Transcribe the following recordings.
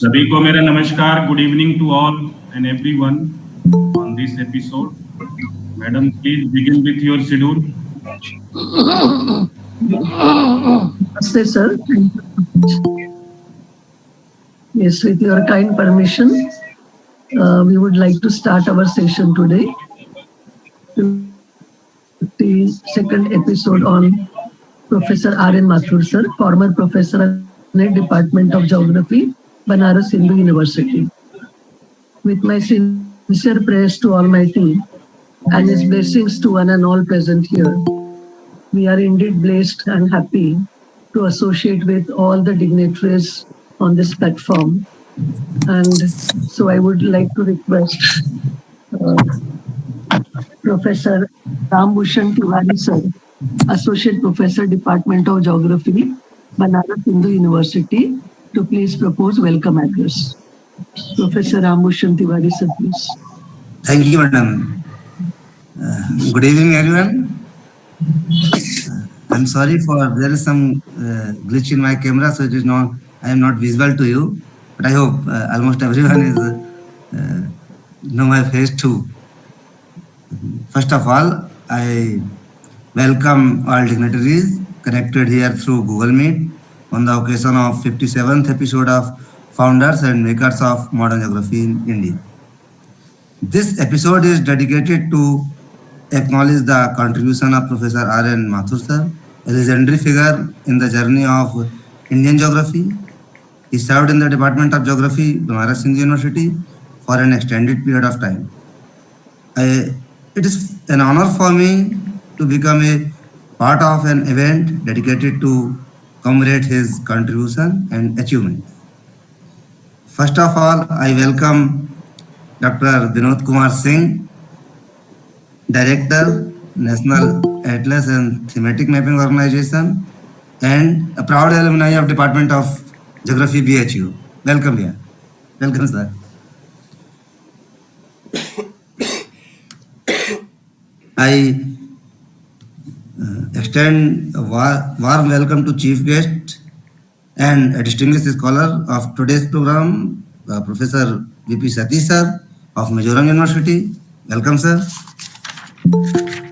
सभी को मेरा नमस्कार. Good evening to all and everyone on this episode. Madam, please begin with your schedule. Namaste, sir. Yes, with your kind permission, we would like to start our session today. 52nd episode on Professor R.N. Mathur, sir, former professor at Department of Geography, Banaras Hindu University. With my sincere prayers to Almighty and His blessings to one and all present here, we are indeed blessed and happy to associate with all the dignitaries on this platform. And so I would like to request Professor Rambhushan Tiwari, sir, Associate Professor, Department of Geography, Banaras Hindu University, to please propose welcome address. Professor Rambhushan Tiwari, sir, please. Thank you, madam. Good evening, everyone. I'm sorry for there is some glitch in my camera, so it is not. I am not visible to you, but I hope almost everyone is know my face too. First of all, I welcome all dignitaries connected here through Google Meet on the occasion of 57th episode of Founders and Makers of Modern Geography in India. This episode is dedicated to acknowledge the contribution of Professor R.N. Mathur, sir, a legendary figure in the journey of Indian geography. He served in the Department of Geography, Banaras Hindu University, for an extended period of time. It is an honor for me to become a part of an event dedicated to commemorate his contribution and achievement. First of all, I welcome Dr. Vinod Kumar Singh, Director, National Atlas and Thematic Mapping Organization, and a proud alumni of Department of Geography, BHU. Welcome here. Welcome, sir. I extend a warm welcome to Chief Guest and a distinguished scholar of today's program, Professor V.P. Satish, sir, of Mizoram University. Welcome, sir.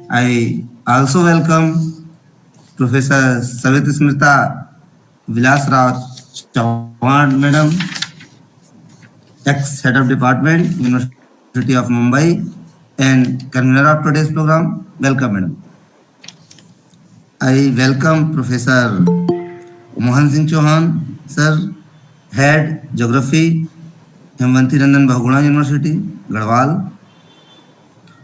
I also welcome Professor Savit Smrita Vilas Rao Chauhan, Madam, ex-head of department, University of Mumbai, and convener of today's program. Welcome, Madam. I welcome Professor Mohan Singh Chauhan, sir, head geography, Hemvanti Randan Bahuguna University, Garhwal.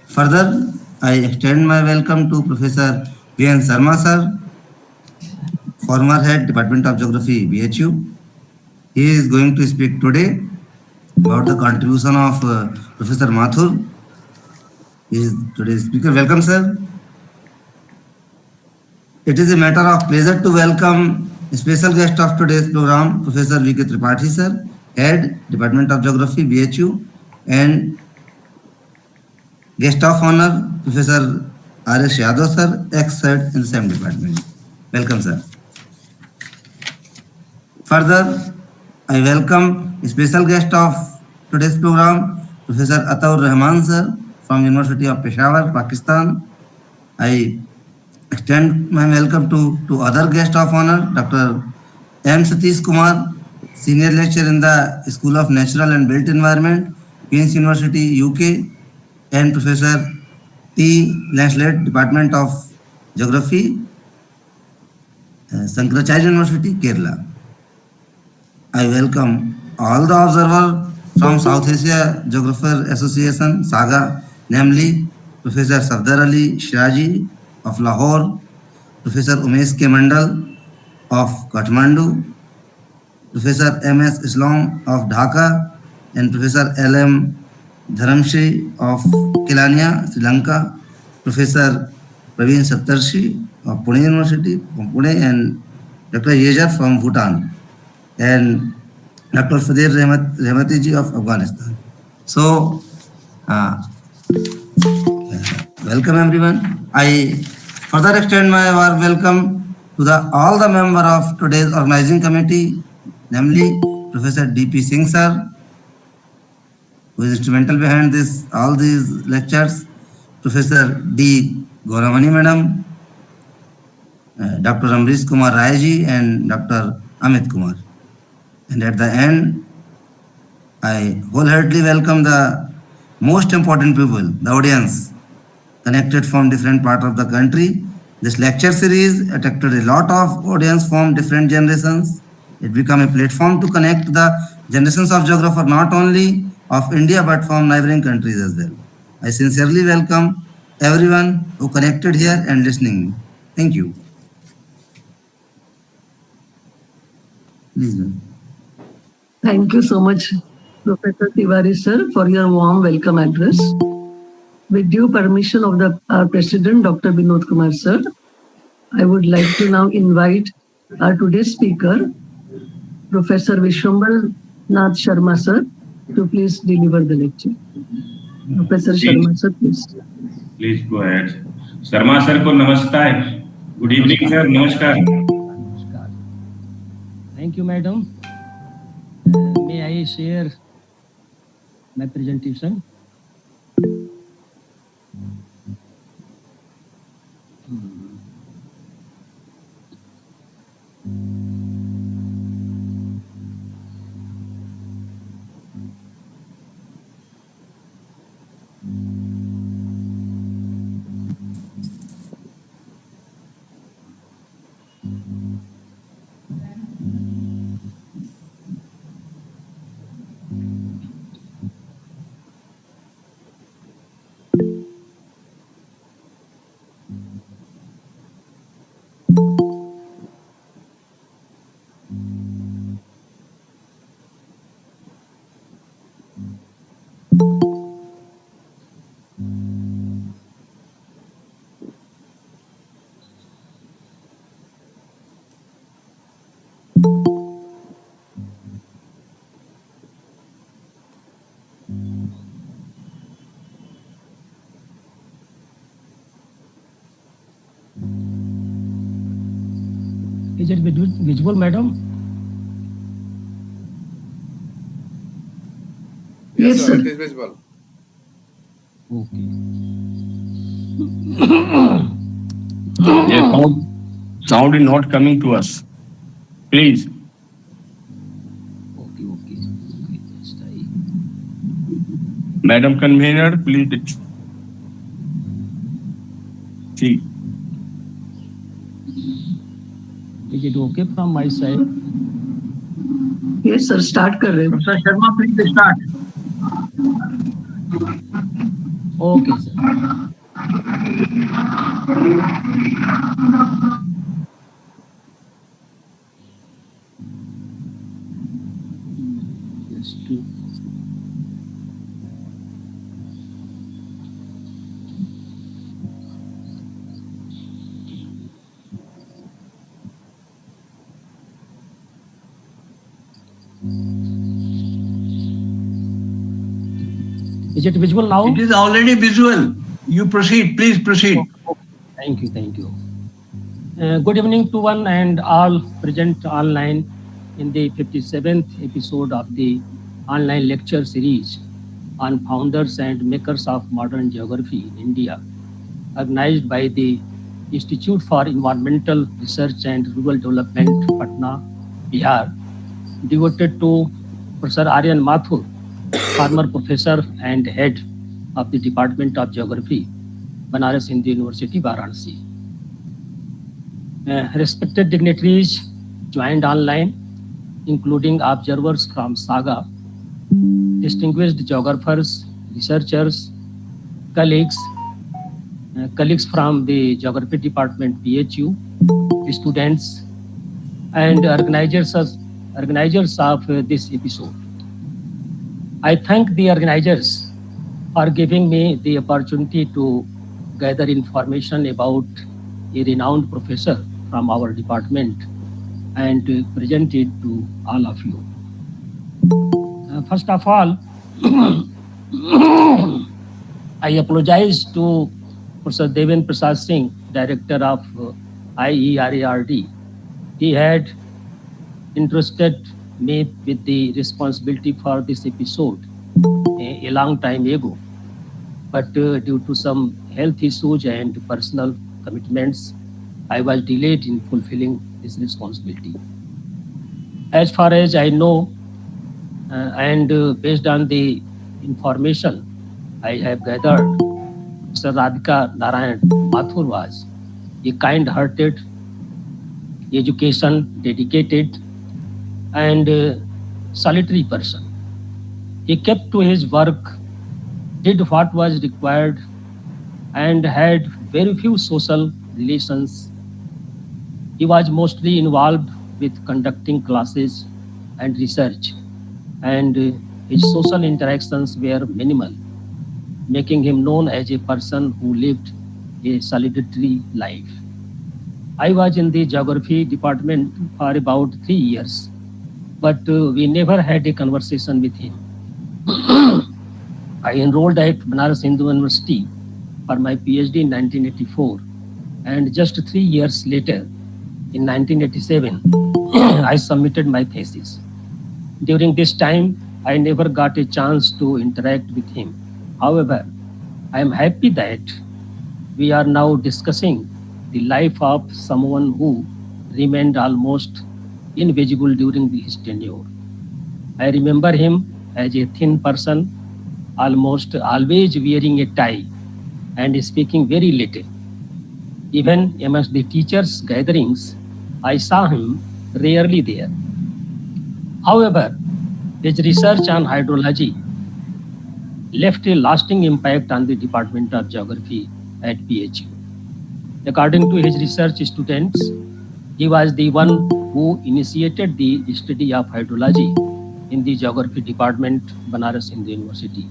Further, I extend my welcome to Professor V.N. Sharma, sir, former head Department of Geography, BHU. He is going to speak today about the contribution of Professor Mathur. He is today's speaker. Welcome, sir. It is a matter of pleasure to welcome a special guest of today's program, Professor V.K. Tripathi, sir, head Department of Geography, BHU, and guest of honor, Professor R.S. Yadav, sir, ex-head in the same department. Welcome, sir. Further, I welcome a special guest of today's program, Professor Ataur Rahman, sir, from University of Peshawar, Pakistan. I extend my welcome to other guest of honor, Dr. M. Satish Kumar, senior lecturer in the School of Natural and Built Environment, Queen's University, UK, and Professor T. Lancelot, Department of Geography, Shankaracharya University, Kerala. I welcome all the observers from South Asia Geographer Association, SAGA, namely Professor Safdar Ali Shiraji of Lahore, Professor Umesh K. Mandal of Kathmandu, Professor M.S. Islam of Dhaka, and Professor L.M. Dharamshi of Kelania, Sri Lanka, Professor Praveen Saptarshi of Pune University, from Pune, and Dr. Yejar from Bhutan, and Dr. Fadir Rehmati ji of Afghanistan. So, welcome everyone. I further extend my warm welcome to all the member of today's organizing committee, namely Professor D.P. Singh sir, who is instrumental behind all these lectures, Professor D. Gauravani madam, Dr. Amrish Kumar Rai ji, and Dr. Amit Kumar. And at the end, I wholeheartedly welcome the most important people, the audience, connected from different parts of the country. This lecture series attracted a lot of audience from different generations. It became a platform to connect the generations of geographers not only of India but from neighboring countries as well. I sincerely welcome everyone who connected here and listening me. Thank you. Please, ma'am. Thank you so much, Professor Tiwari sir, for your warm welcome address. With due permission of our President, Dr. Vinod Kumar sir, I would like to now invite our today's speaker, Professor Vishwambal Nath Sharma sir, to please deliver the lecture. Professor Sharma sir, please. Please go ahead. Sharma sir को नमस्कार. Good evening sir. नमस्कार. Namaskar. Thank you, madam. May I share my presentation? Is it visible, madam? Yes, sir. It is visible. Okay. Yes, sound is not coming to us. Please. Okay. Let's try. Madam Convener, please see. Is it okay from my side? Yes, sir. Start कर रहे हैं. Professor Sharma, please start. Okay, sir. Just to Is it visible now? It is already visual. You proceed. Please proceed. Thank you. Good evening to one and all present online in the 57th episode of the online lecture series on founders and makers of modern geography in India, organized by the Institute for Environmental Research and Rural Development, Patna, Bihar, devoted to Professor Aryan Mathur, former professor and head of the Department of Geography, Banaras Hindu University, Varanasi. Respected dignitaries joined online, including observers from Saga, distinguished geographers, researchers, colleagues from the Geography Department, PHU, students, and organizers of this episode. I thank the organizers for giving me the opportunity to gather information about a renowned professor from our department and present it to all of you. First of all, I apologize to Professor Deven Prasad Singh, Director of IERARD, he had entrusted me with the responsibility for this episode a long time ago. But due to some health issues and personal commitments, I was delayed in fulfilling this responsibility. As far as I know, and based on the information I have gathered, Mr. Radhika Narayan Mathur was a kind-hearted, education dedicated, and solitary person. He kept to his work, did what was required, and had very few social relations. He was mostly involved with conducting classes and research, and his social interactions were minimal, making him known as a person who lived a solitary life. I was in the geography department for about 3 years, but we never had a conversation with him. I enrolled at Banaras Hindu University for my PhD in 1984, and just 3 years later, in 1987, I submitted my thesis. During this time, I never got a chance to interact with him. However, I am happy that we are now discussing the life of someone who remained almost invisible during his tenure. I remember him as a thin person, almost always wearing a tie and speaking very little. Even amongst the teachers' gatherings, I saw him rarely there. However, his research on hydrology left a lasting impact on the Department of Geography at PHU. According to his research students, he was the one who initiated the study of hydrology in the Geography Department, Banaras Hindu University.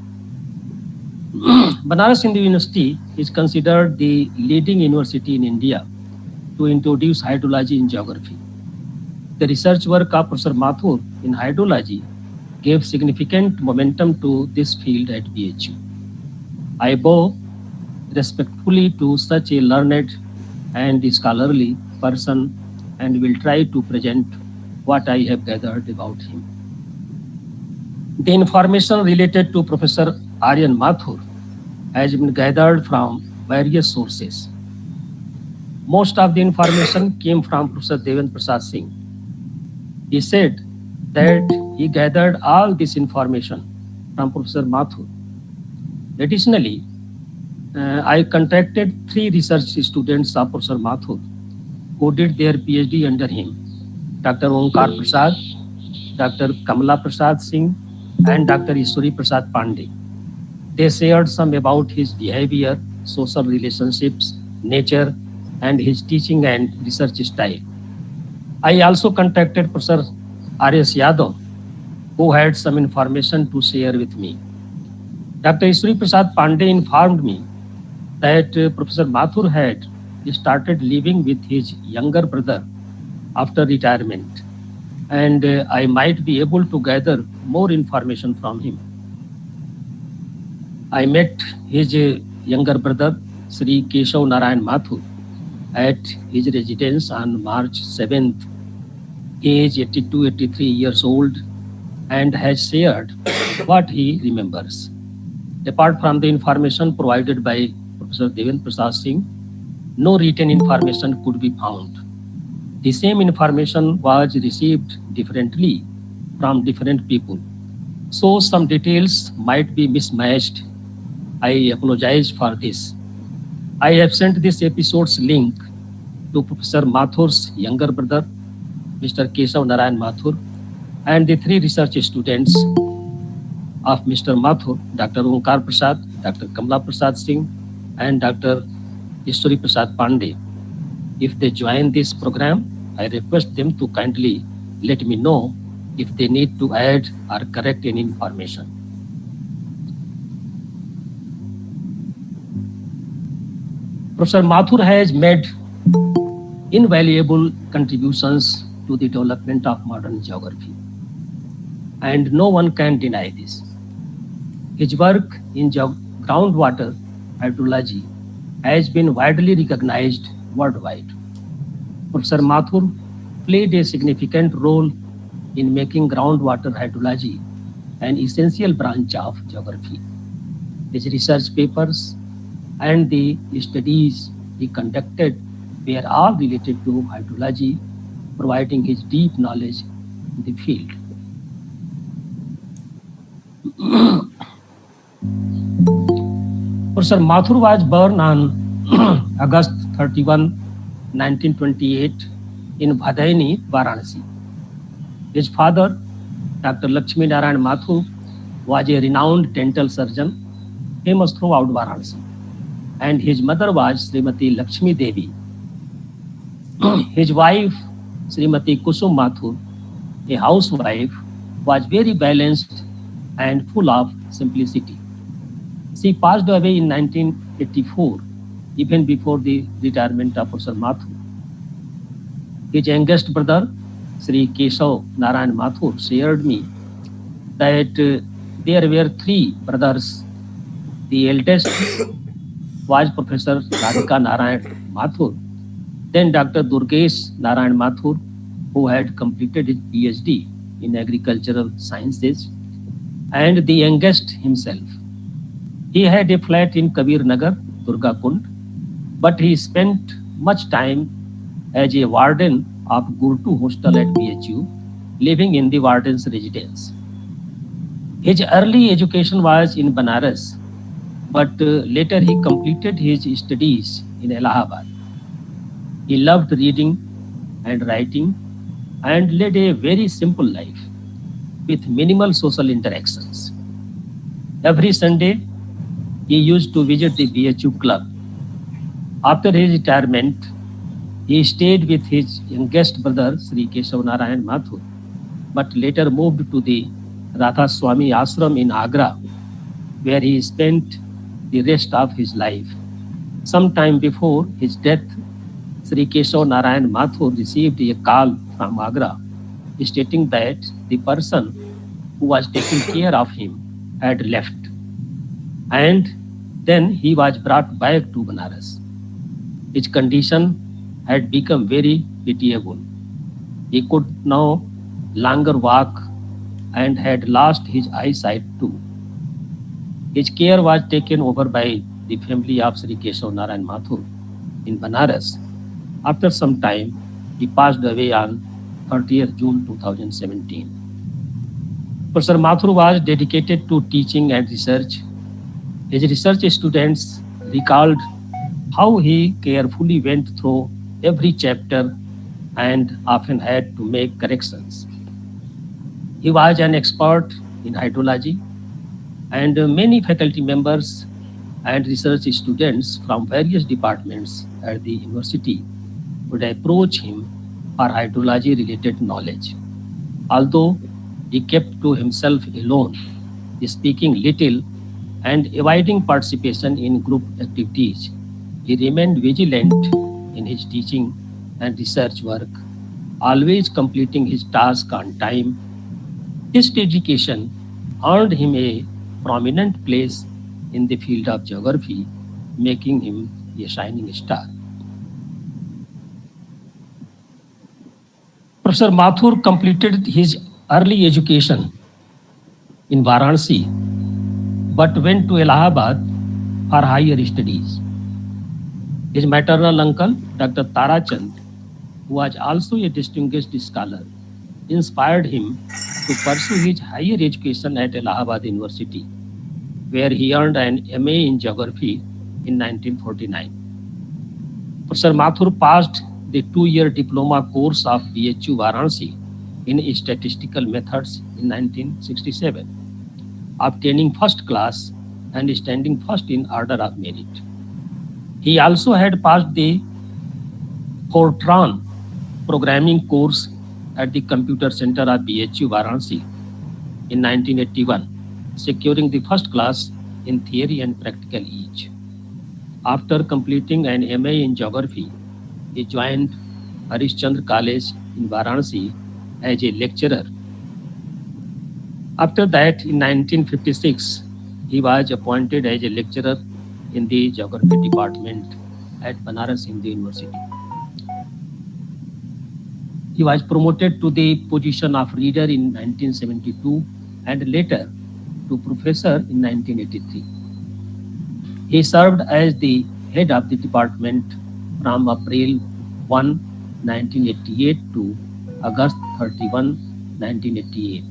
Banaras Hindu University is considered the leading university in India to introduce hydrology in geography. The research work of Professor Mathur in hydrology gave significant momentum to this field at BHU. I bow respectfully to such a learned and scholarly person and will try to present what I have gathered about him. The information related to Professor Aryan Mathur has been gathered from various sources. Most of the information came from Professor Devendra Prasad Singh. He said that he gathered all this information from Professor Mathur. Additionally, I contacted 3 research students of Professor Mathur who did their PhD under him, Dr. Omkar Prasad, Dr. Kamala Prasad Singh, and Dr. Ishwari Prasad Pandey. They shared some about his behavior, social relationships, nature, and his teaching and research style. I also contacted Professor R.S. Yadav, who had some information to share with me. Dr. Ishwari Prasad Pandey informed me that Professor Mathur had started living with his younger brother after retirement, and I might be able to gather more information from him. I met his younger brother, Sri Keshav Narayan Mathur, at his residence on March 7th, age 82-83 years old, and has shared what he remembers. Apart from the information provided by Professor Devendra Prasad Singh, no written information could be found. The same information was received differently from different people, so some details might be mismatched. I apologize for this. I have sent this episode's link to Professor Mathur's younger brother, Mr. Keshav Narayan Mathur, and the 3 research students of Mr. Mathur, Dr. Omkar Prasad, Dr. Kamala Prasad Singh, and Dr. Ishwari Prasad Pandey. If they join this program, I request them to kindly let me know if they need to add or correct any information. Professor Mathur has made invaluable contributions to the development of modern geography, and no one can deny this. His work in groundwater hydrology has been widely recognized worldwide. Professor Mathur played a significant role in making groundwater hydrology an essential branch of geography. His research papers and the studies he conducted were all related to hydrology, providing his deep knowledge in the field. Professor Mathur was born on August 31, 1928 in Bhadaini, Varanasi. His father, Dr. Lakshmi Narayan Mathur, was a renowned dental surgeon famous throughout Varanasi, and his mother was Srimati Lakshmi Devi. His wife, Srimati Kusum Mathur, a housewife, was very balanced and full of simplicity. She passed away in 1984, even before the retirement of Professor Mathur. His youngest brother, Sri Keshav Narayan Mathur, shared me that there were three brothers. The eldest was Professor Radhika Narayan Mathur, then Dr. Durgesh Narayan Mathur, who had completed his PhD in agricultural sciences, and the youngest himself. He had a flat in Kabir Nagar, Durga Kund, but he spent much time as a warden of Gurtu Hostel at BHU, living in the warden's residence. His early education was in Banaras, but later he completed his studies in Allahabad. He loved reading and writing and led a very simple life with minimal social interactions. Every Sunday, he used to visit the BHU club. After his retirement, he stayed with his youngest brother, Sri Keshav Narayan Mathur, but later moved to the Radha Swami Ashram in Agra, where he spent the rest of his life. Sometime before his death, Sri Keshav Narayan Mathur received a call from Agra stating that the person who was taking care of him had left, and then he was brought back to Banaras. His condition had become very pitiable. He could no longer walk and had lost his eyesight too. His care was taken over by the family of Sri Keshav Narayan Mathur in Banaras. After some time, he passed away on 30th June 2017. Professor Mathur was dedicated to teaching and research. His research students recalled how he carefully went through every chapter and often had to make corrections. He was an expert in hydrology, and many faculty members and research students from various departments at the university would approach him for hydrology-related knowledge. Although he kept to himself alone, speaking little and avoiding participation in group activities, he remained vigilant in his teaching and research work, always completing his task on time. This dedication earned him a prominent place in the field of geography, making him a shining star. Professor Mathur completed his early education in Varanasi, but went to Allahabad for higher studies. His maternal uncle, Dr. Tarachand, who was also a distinguished scholar, inspired him to pursue his higher education at Allahabad University, where he earned an MA in geography in 1949. Professor Mathur passed the 2-year diploma course of BHU Varanasi in statistical methods in 1967, obtaining first class and standing first in order of merit. He also had passed the Fortran programming course at the Computer Center of BHU Varanasi in 1981, securing the first class in theory and practical each. After completing an MA in geography, he joined Harishchandra College in Varanasi as a lecturer. After that, in 1956, he was appointed as a lecturer in the geography department at Banaras Hindu University. He was promoted to the position of reader in 1972 and later to professor in 1983. He served as the head of the department from April 1, 1988 to August 31, 1988.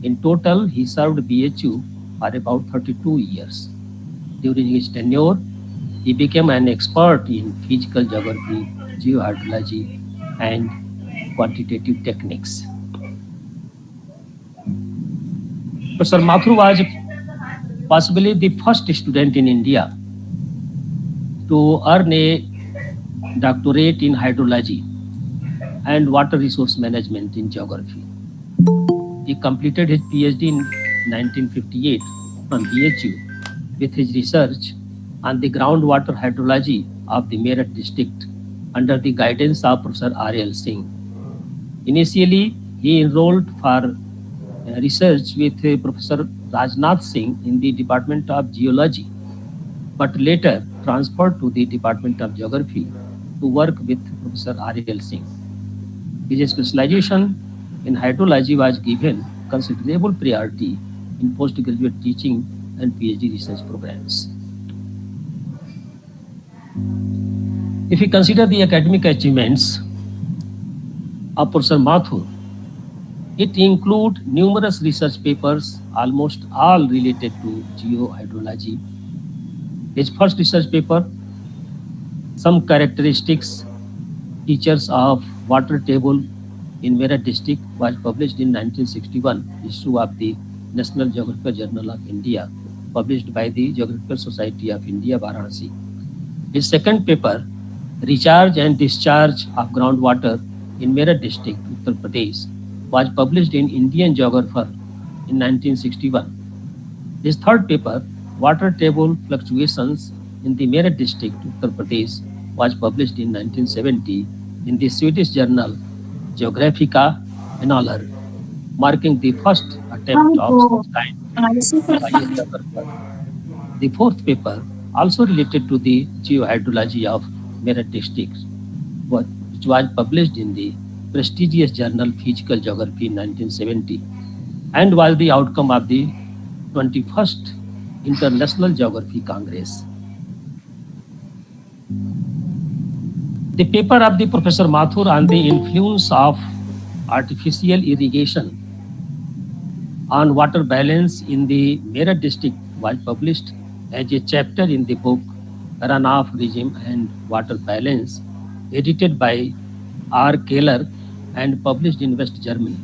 In total, he served BHU for about 32 years. During his tenure, he became an expert in physical geography, geohydrology, and quantitative techniques. Professor Mathur was possibly the first student in India to earn a doctorate in hydrology and water resource management in geography. He completed his PhD in 1958 from BHU with his research on the groundwater hydrology of the Meerut district under the guidance of Professor R.L. Singh. Initially, he enrolled for research with Professor Rajnath Singh in the Department of Geology, but later transferred to the Department of Geography to work with Professor R.L. Singh. His specialization in hydrology was given considerable priority in postgraduate teaching and PhD research programs. If we consider the academic achievements of Professor Mathur, it includes numerous research papers, almost all related to geohydrology. His first research paper, Some Characteristics, Features of Water Table in Meerut District, was published in 1961 issue of the National Geographical Journal of India, published by the Geographical Society of India, Varanasi. His second paper, Recharge and Discharge of Groundwater in Meerut District, Uttar Pradesh, was published in Indian Geographer in 1961. His third paper, Water Table Fluctuations in the Meerut District, Uttar Pradesh, was published in 1970 in the Swedish journal Geographica Annalen, marking the first attempt of such kind by a geographer. The fourth paper, also related to the geohydrology of Meerut district, which was published in the prestigious journal Physical Geography in 1970 and was the outcome of the 21st International Geography Congress. The paper of the Professor Mathur on the influence of artificial irrigation on water balance in the Meerut district was published as a chapter in the book Runoff Regime and Water Balance, edited by R. Keller and published in West Germany.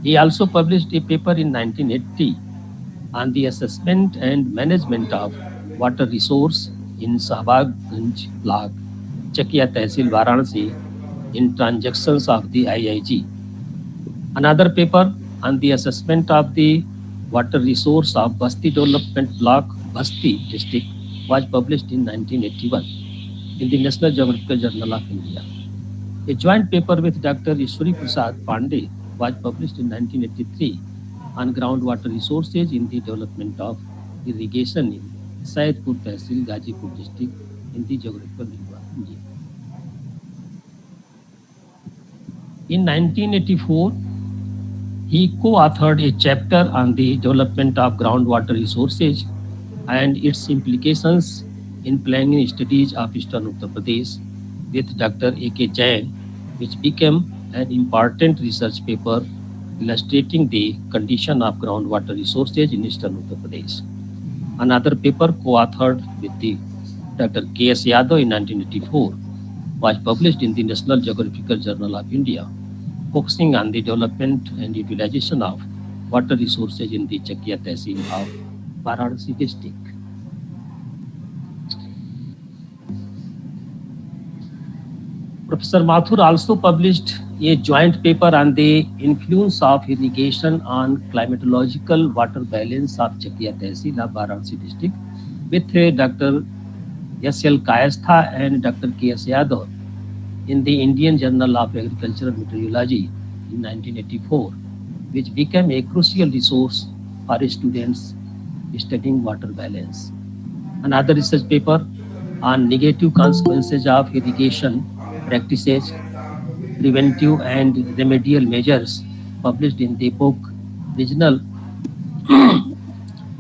He also published a paper in 1980 on the assessment and management of water resource in Sahbagganj block, Chakia Tehsil, Varanasi, in transactions of the IIG. Another paper on the assessment of the water resource of Basti Development Block, Basti district, was published in 1981 in the National Geographical Journal of India. A joint paper with Dr. Ishwari Prasad Pandey was published in 1983 on groundwater resources in the development of irrigation in Saidpur Tehsil, Gazipur district in the Geographical Review of India. In 1984, he co-authored a chapter on the development of groundwater resources and its implications in planning studies of Eastern Uttar Pradesh with Dr. A.K. Jain, which became an important research paper illustrating the condition of groundwater resources in Eastern Uttar Pradesh. Another paper co-authored with the Dr. K.S. Yadav in 1984 was published in the National Geographical Journal of India, focusing on the development and utilization of water resources in the Chakia Tehsil of Varanasi district. Professor Mathur also published a joint paper on the influence of irrigation on climatological water balance of Chakia Tehsil of Varanasi district with Dr. S.L. Kayastha and Dr. K.S. Yadav in the Indian Journal of Agricultural Meteorology in 1984, which became a crucial resource for students studying water balance. Another research paper on negative consequences of irrigation practices preventive and remedial measures published in the book Regional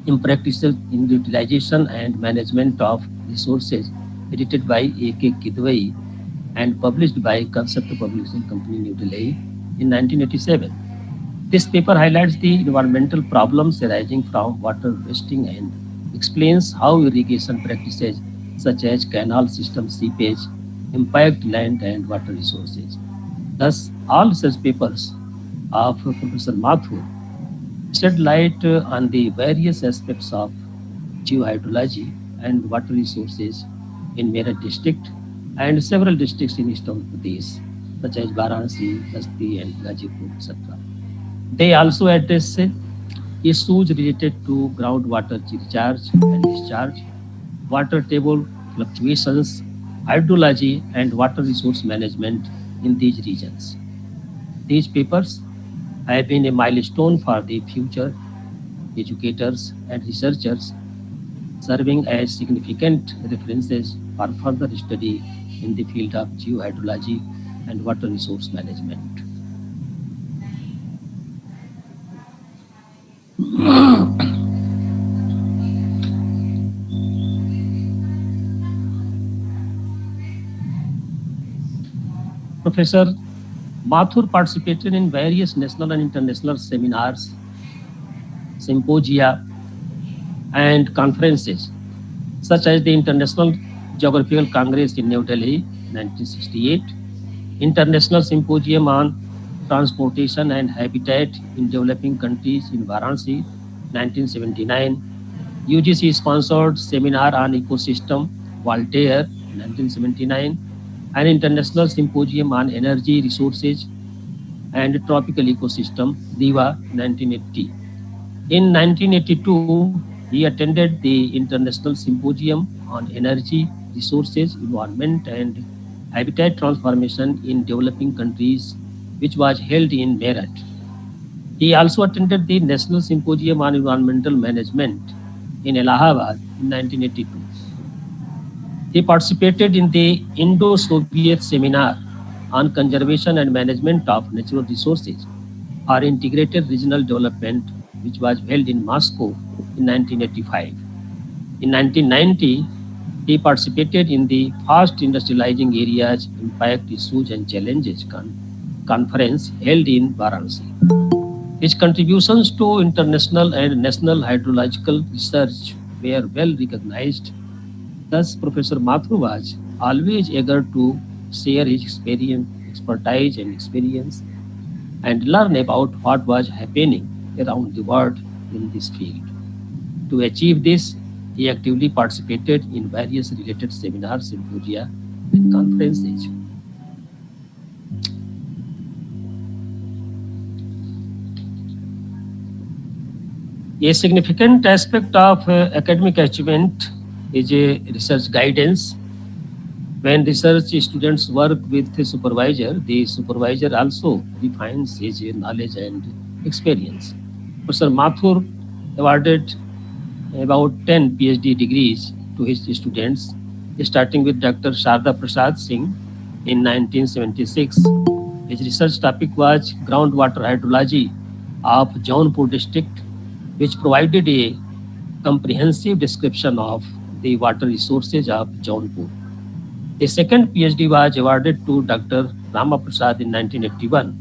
Impractical in Utilization and Management of Resources, edited by A.K. Kidwai and published by Concept Publishing Company, New Delhi in 1987. This paper highlights the environmental problems arising from water wasting and explains how irrigation practices such as canal system seepage impact land and water resources. Thus, all such papers of Professor Mathur shed light on the various aspects of geohydrology and water resources in Meerut district and several districts in eastern Pradesh, such as Varanasi, Basti, and Gazipur, etc. They also address issues related to groundwater recharge and discharge, water table fluctuations, hydrology, and water resource management in these regions. These papers have been a milestone for the future educators and researchers, serving as significant references for further study in the field of geohydrology and water resource management. Professor Mathur participated in various national and international seminars, symposia, and conferences, such as the International Geographical Congress in New Delhi, 1968, International Symposium on Transportation and Habitat in Developing Countries in Varanasi, 1979, UGC-sponsored Seminar on Ecosystem, Voltaire, 1979, an International Symposium on Energy Resources and Tropical Ecosystem, DIVA, 1980. In 1982, he attended the International Symposium on Energy, Resources, Environment, and Habitat Transformation in Developing Countries, which was held in Meerut. He also attended the National Symposium on Environmental Management in Allahabad in 1982. He participated in the Indo-Soviet Seminar on Conservation and Management of Natural Resources or Integrated Regional Development, which was held in Moscow in 1985. In 1990, he participated in the Fast Industrializing Areas Impact Issues and Challenges conference held in Varanasi. His contributions to international and national hydrological research were well recognized. Thus, Professor Mathur was always eager to share his expertise and experience and learn about what was happening around the world in this field. To achieve this, he actively participated in various related seminars, symposia, and conferences. A significant aspect of academic achievement is a research guidance. When research students work with a supervisor, the supervisor also refines his knowledge and experience. Professor Mathur awarded about 10 PhD degrees to his students, starting with Dr. Sharda Prasad Singh in 1976. His research topic was groundwater hydrology of Jaunpur district, which provided a comprehensive description of the water resources of Jaunpur. The second PhD was awarded to Dr. Rama Prasad in 1981,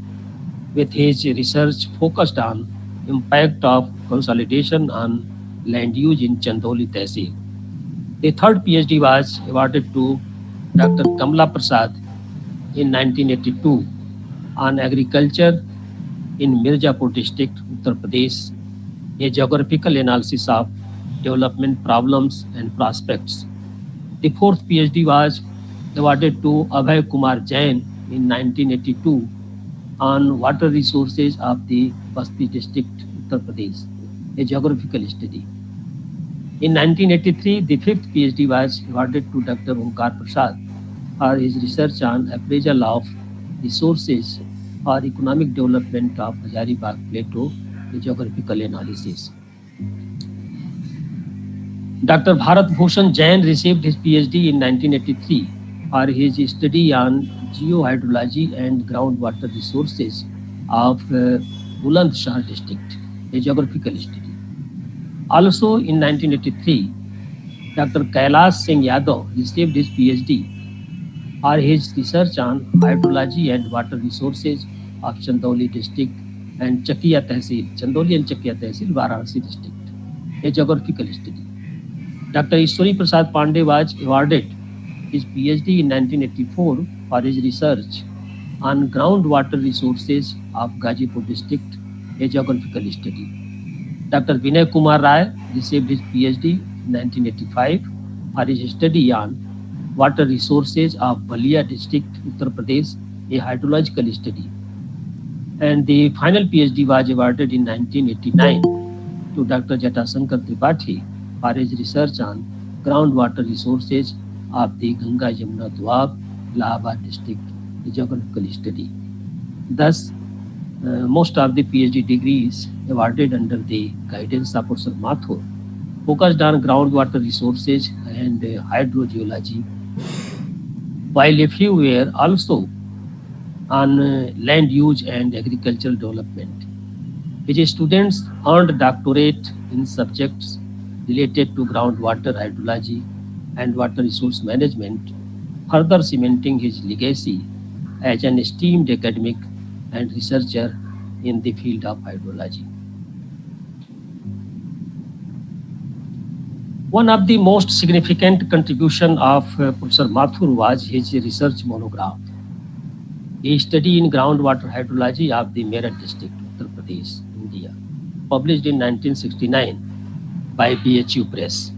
with his research focused on impact of consolidation on land use in Chandoli Tehsil. The third PhD was awarded to Dr. Kamla Prasad in 1982 on agriculture in Mirzapur district, Uttar Pradesh, a geographical analysis of development problems and prospects. The fourth PhD was awarded to Abhay Kumar Jain in 1982 on water resources of the Basti district, Uttar Pradesh, a geographical study. In 1983, the fifth PhD was awarded to Dr. Omkar Prasad for his research on appraisal of resources or economic development of Hazaribagh Plateau, a geographical analysis. Dr. Bharat Bhushan Jain received his PhD in 1983 for his study on geohydrology and groundwater resources of Bulandshahr district, a geographical study. Also in 1983, Dr. Kailash Singh Yadav received his PhD for his research on hydrology and water resources of Chandauli district and Chakia Tehsil, Chandauli and Chakia Tehsil, Varanasi district, a geographical study. Dr. Ishwari Prasad Pandey was awarded his PhD in 1984 for his research on groundwater resources of Gazipur district, a geographical study. Dr. Vinay Kumar Rai received his PhD in 1985 for his study on water resources of Balia district, Uttar Pradesh, a hydrological study. And the final PhD was awarded in 1989 to Dr. Jatasankar Tripathi for his research on groundwater resources of the Ganga Yamuna Doab, Allahabad district, a geographical study. Thus, most of the PhD degrees awarded under the guidance of Professor Mathur focused on groundwater resources and hydrogeology, while a few were also on land use and agricultural development. His students earned doctorate in subjects related to groundwater hydrology and water resource management, further cementing his legacy as an esteemed academic and researcher in the field of hydrology. One of the most significant contribution of Professor Mathur was his research monograph, a study in groundwater hydrology of the Meerut district, Uttar Pradesh, India, published in 1969 by BHU Press.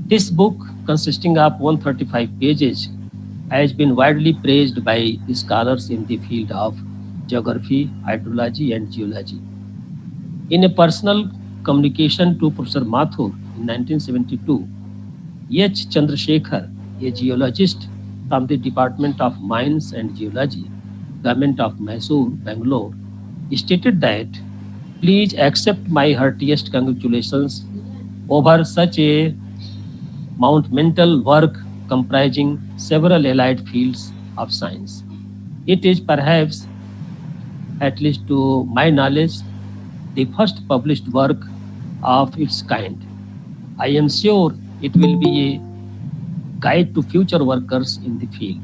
This book, consisting of 135 pages, has been widely praised by scholars in the field of geography, hydrology, and geology. In a personal communication to Professor Mathur in 1972, H. Chandrasekhar, a geologist from the Department of Mines and Geology, Government of Mysore, Bangalore, stated that, "Please accept my heartiest congratulations over such a monumental work comprising several allied fields of science. It is perhaps, at least to my knowledge, the first published work of its kind. I am sure it will be a guide to future workers in the field.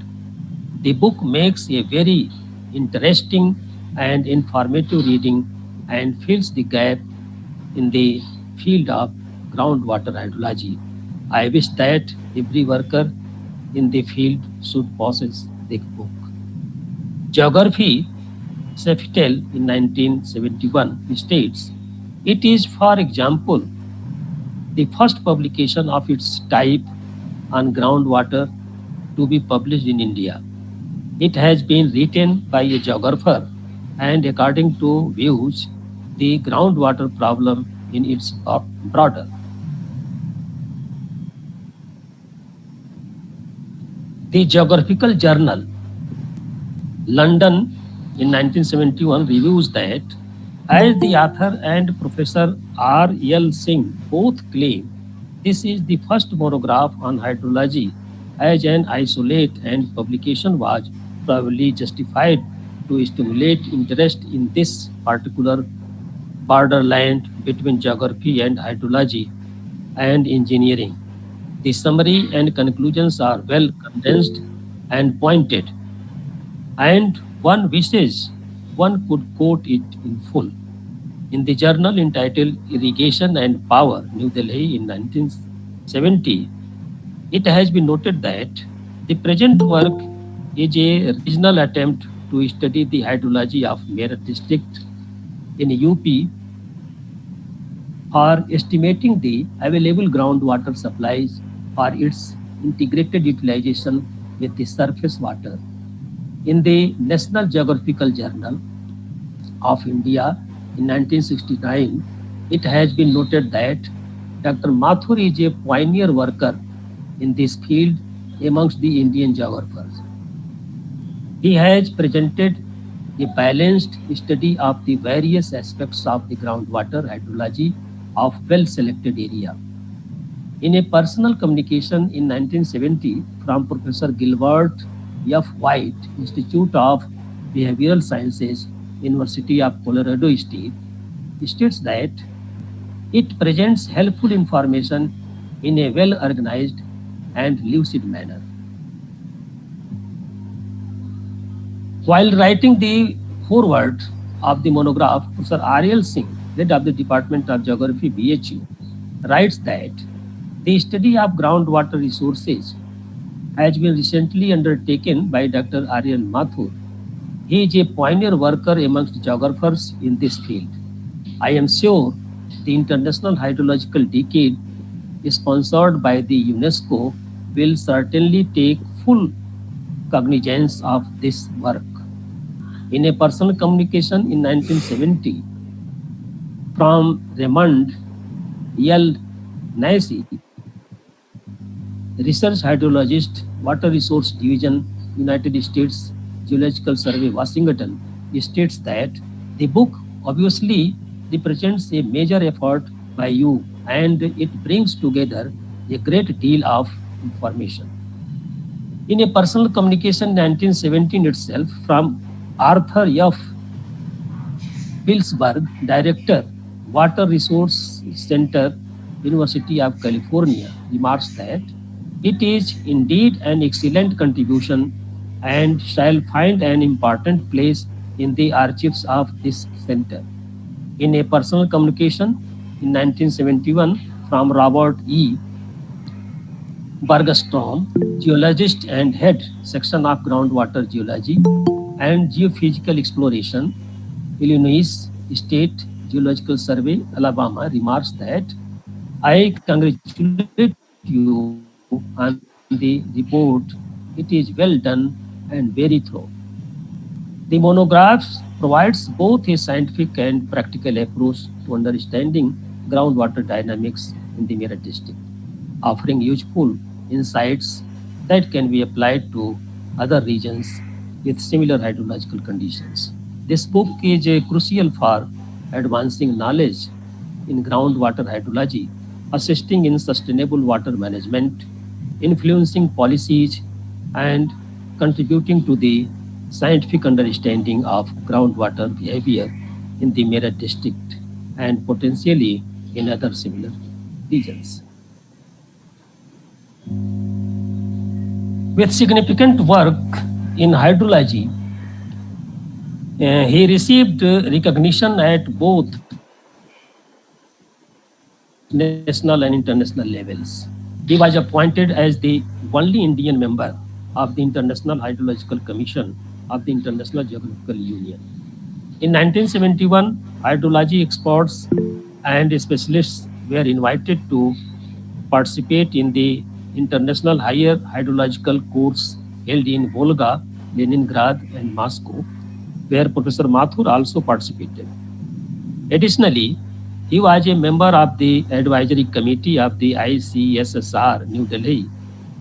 The book makes a very interesting and informative reading and fills the gap in the field of groundwater hydrology. I wish that every worker in the field should possess the book." Geography Cefitel in 1971 states, "It is, for example, the first publication of its type on groundwater to be published in India. It has been written by a geographer and, according to views, the groundwater problem in its broader." The Geographical Journal, London, in 1971 reviews that, as the author and Professor R.L. Singh both claim, this is the first monograph on hydrology as an isolate, and publication was probably justified to stimulate interest in this particular borderland between geography and hydrology and engineering. The summary and conclusions are well condensed and pointed, and one wishes one could quote it in full. In the journal entitled Irrigation and Power, New Delhi in 1970, it has been noted that the present work is a regional attempt to study the hydrology of Meerut district in UP for estimating the available groundwater supplies for its integrated utilization with the surface water. In the National Geographical Journal of India in 1969, it has been noted that Dr. Mathur is a pioneer worker in this field amongst the Indian geographers. He has presented a balanced study of the various aspects of the groundwater hydrology of well-selected area. In a personal communication in 1970 from Professor Gilbert F. White, Institute of Behavioral Sciences, University of Colorado State, states that it presents helpful information in a well organized and lucid manner. While writing the foreword of the monograph, Professor R.L. Singh, head of the Department of Geography, BHU, writes that the study of groundwater resources has been recently undertaken by Dr. R.L. Mathur. He is a pioneer worker amongst geographers in this field. I am sure the International Hydrological Decade, sponsored by the UNESCO, will certainly take full cognizance of this work. In a personal communication in 1970 from Raymond L. Naisi, research hydrologist, Water Resource Division, United States Geological Survey, Washington, states that the book obviously represents a major effort by you and it brings together a great deal of information. In a personal communication in 1917 itself from Arthur F. Pillsbury, Director, Water Resource Center, University of California, remarks that it is indeed an excellent contribution and shall find an important place in the archives of this center. In a personal communication in 1971 from Robert E. Bergstrom, geologist and head section of groundwater geology and geophysical exploration, Illinois State Geological Survey, Alabama, remarks that I congratulate you on the report. It is well done and very thorough. The monograph provides both a scientific and practical approach to understanding groundwater dynamics in the Meerut district, offering useful insights that can be applied to other regions with similar hydrological conditions. This book is crucial for advancing knowledge in groundwater hydrology, assisting in sustainable water management, influencing policies, and contributing to the scientific understanding of groundwater behavior in the Meerut district and potentially in other similar regions. With significant work in hydrology, he received recognition at both national and international levels. He was appointed as the only Indian member of the International Hydrological Commission of the International Geographical Union. In 1971, hydrology experts and specialists were invited to participate in the International Higher Hydrological course held in Volga, Leningrad, and Moscow, where Professor Mathur also participated. Additionally, he was a member of the advisory committee of the ICSSR New Delhi,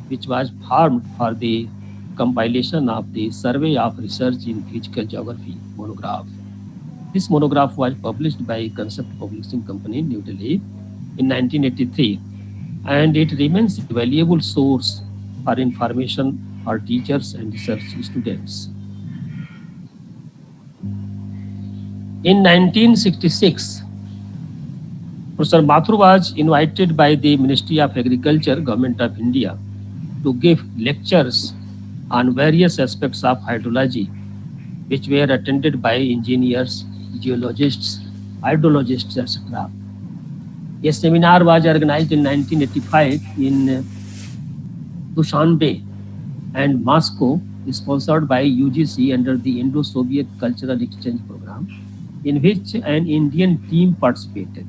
which was formed for the compilation of the Survey of Research in Physical Geography monograph. This monograph was published by Concept Publishing Company, New Delhi, in 1983, and it remains a valuable source for information for teachers and research students. In 1966, Professor Mathur was invited by the Ministry of Agriculture, Government of India, to give lectures on various aspects of hydrology, which were attended by engineers, geologists, hydrologists, etc. A seminar was organized in 1985 in Dushanbe and Moscow, sponsored by UGC under the Indo-Soviet Cultural Exchange Program, in which an Indian team participated.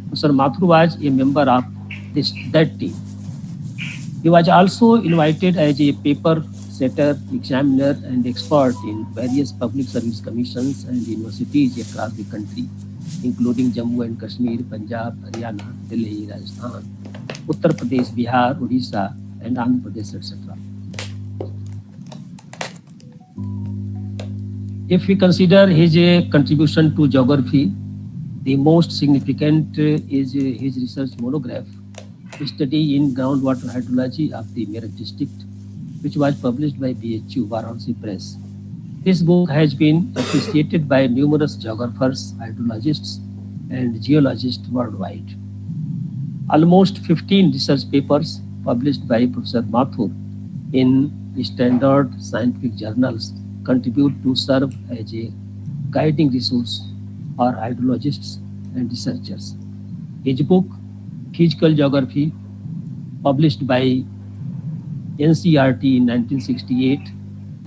Professor Mathur was a member of that team. He was also invited as a paper setter, examiner, and expert in various public service commissions and universities across the country, including Jammu and Kashmir, Punjab, Haryana, Delhi, Rajasthan, Uttar Pradesh, Bihar, Odisha, and Andhra Pradesh, etc. If we consider his contribution to geography, the most significant is his research monograph, Study in Groundwater Hydrology of the Meerut District, which was published by BHU Varanasi Press. This book has been appreciated by numerous geographers, hydrologists, and geologists worldwide. Almost 15 research papers published by Professor Mathur in standard scientific journals contribute to serve as a guiding resource for hydrologists and researchers. His book, Physical Geography, published by NCERT in 1968,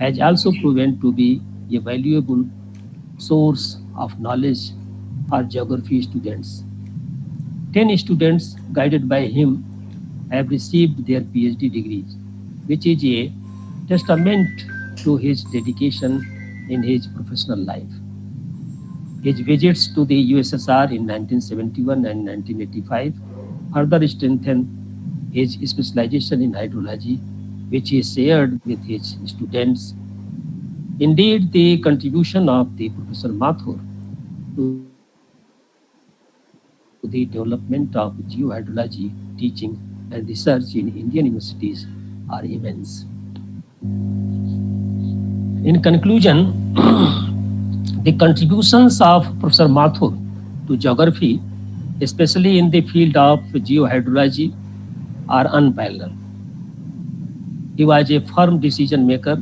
has also proven to be a valuable source of knowledge for geography students. 10 students guided by him have received their PhD degrees, which is a testament to his dedication in his professional life. His visits to the USSR in 1971 and 1985 further strengthened his specialization in hydrology, which he shared with his students. Indeed, the contribution of the Professor Mathur to the development of geohydrology teaching and research in Indian universities are immense. In conclusion, the contributions of Professor Mathur to geography, especially in the field of geohydrology, are unparalleled. He was a firm decision maker,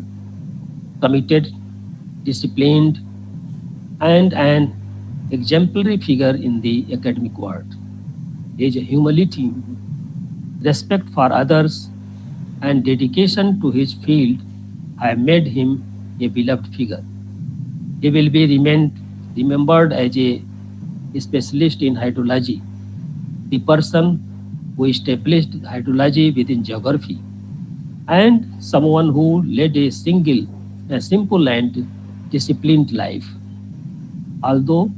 committed, disciplined, and an exemplary figure in the academic world. His humility, respect for others, and dedication to his field have made him a beloved figure. He will be remembered as a specialist in hydrology, the person who established hydrology within geography, and someone who led a simple and disciplined life. Although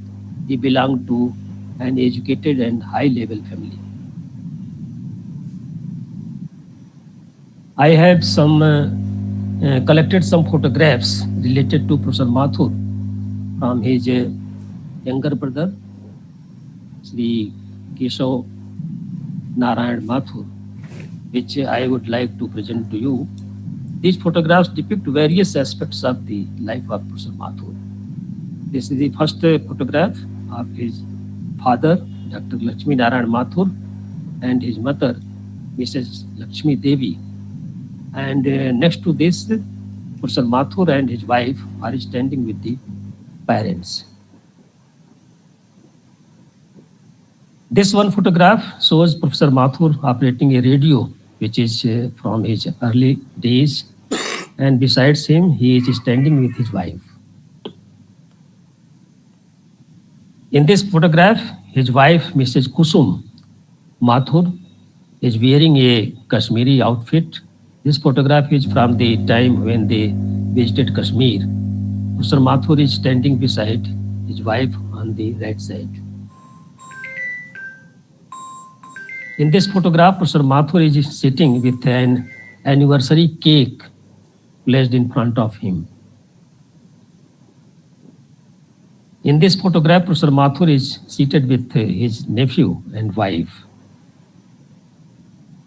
he belonged to an educated and high-level family. I have collected some photographs related to Professor Mathur from his younger brother, Sri Keshav Narayan Mathur, which I would like to present to you. These photographs depict various aspects of the life of Professor Mathur. This is the first photograph of his father, Dr. Lakshmi Narayan Mathur, and his mother, Mrs. Lakshmi Devi. And next to this, Professor Mathur and his wife are standing with the parents. This one photograph shows Professor Mathur operating a radio, which is from his early days. And besides him, he is standing with his wife. In this photograph, his wife, Mrs. Kusum Mathur, is wearing a Kashmiri outfit. This photograph is from the time when they visited Kashmir. Professor Mathur is standing beside his wife on the right side. In this photograph, Professor Mathur is sitting with an anniversary cake placed in front of him. In this photograph, Professor Mathur is seated with his nephew and wife.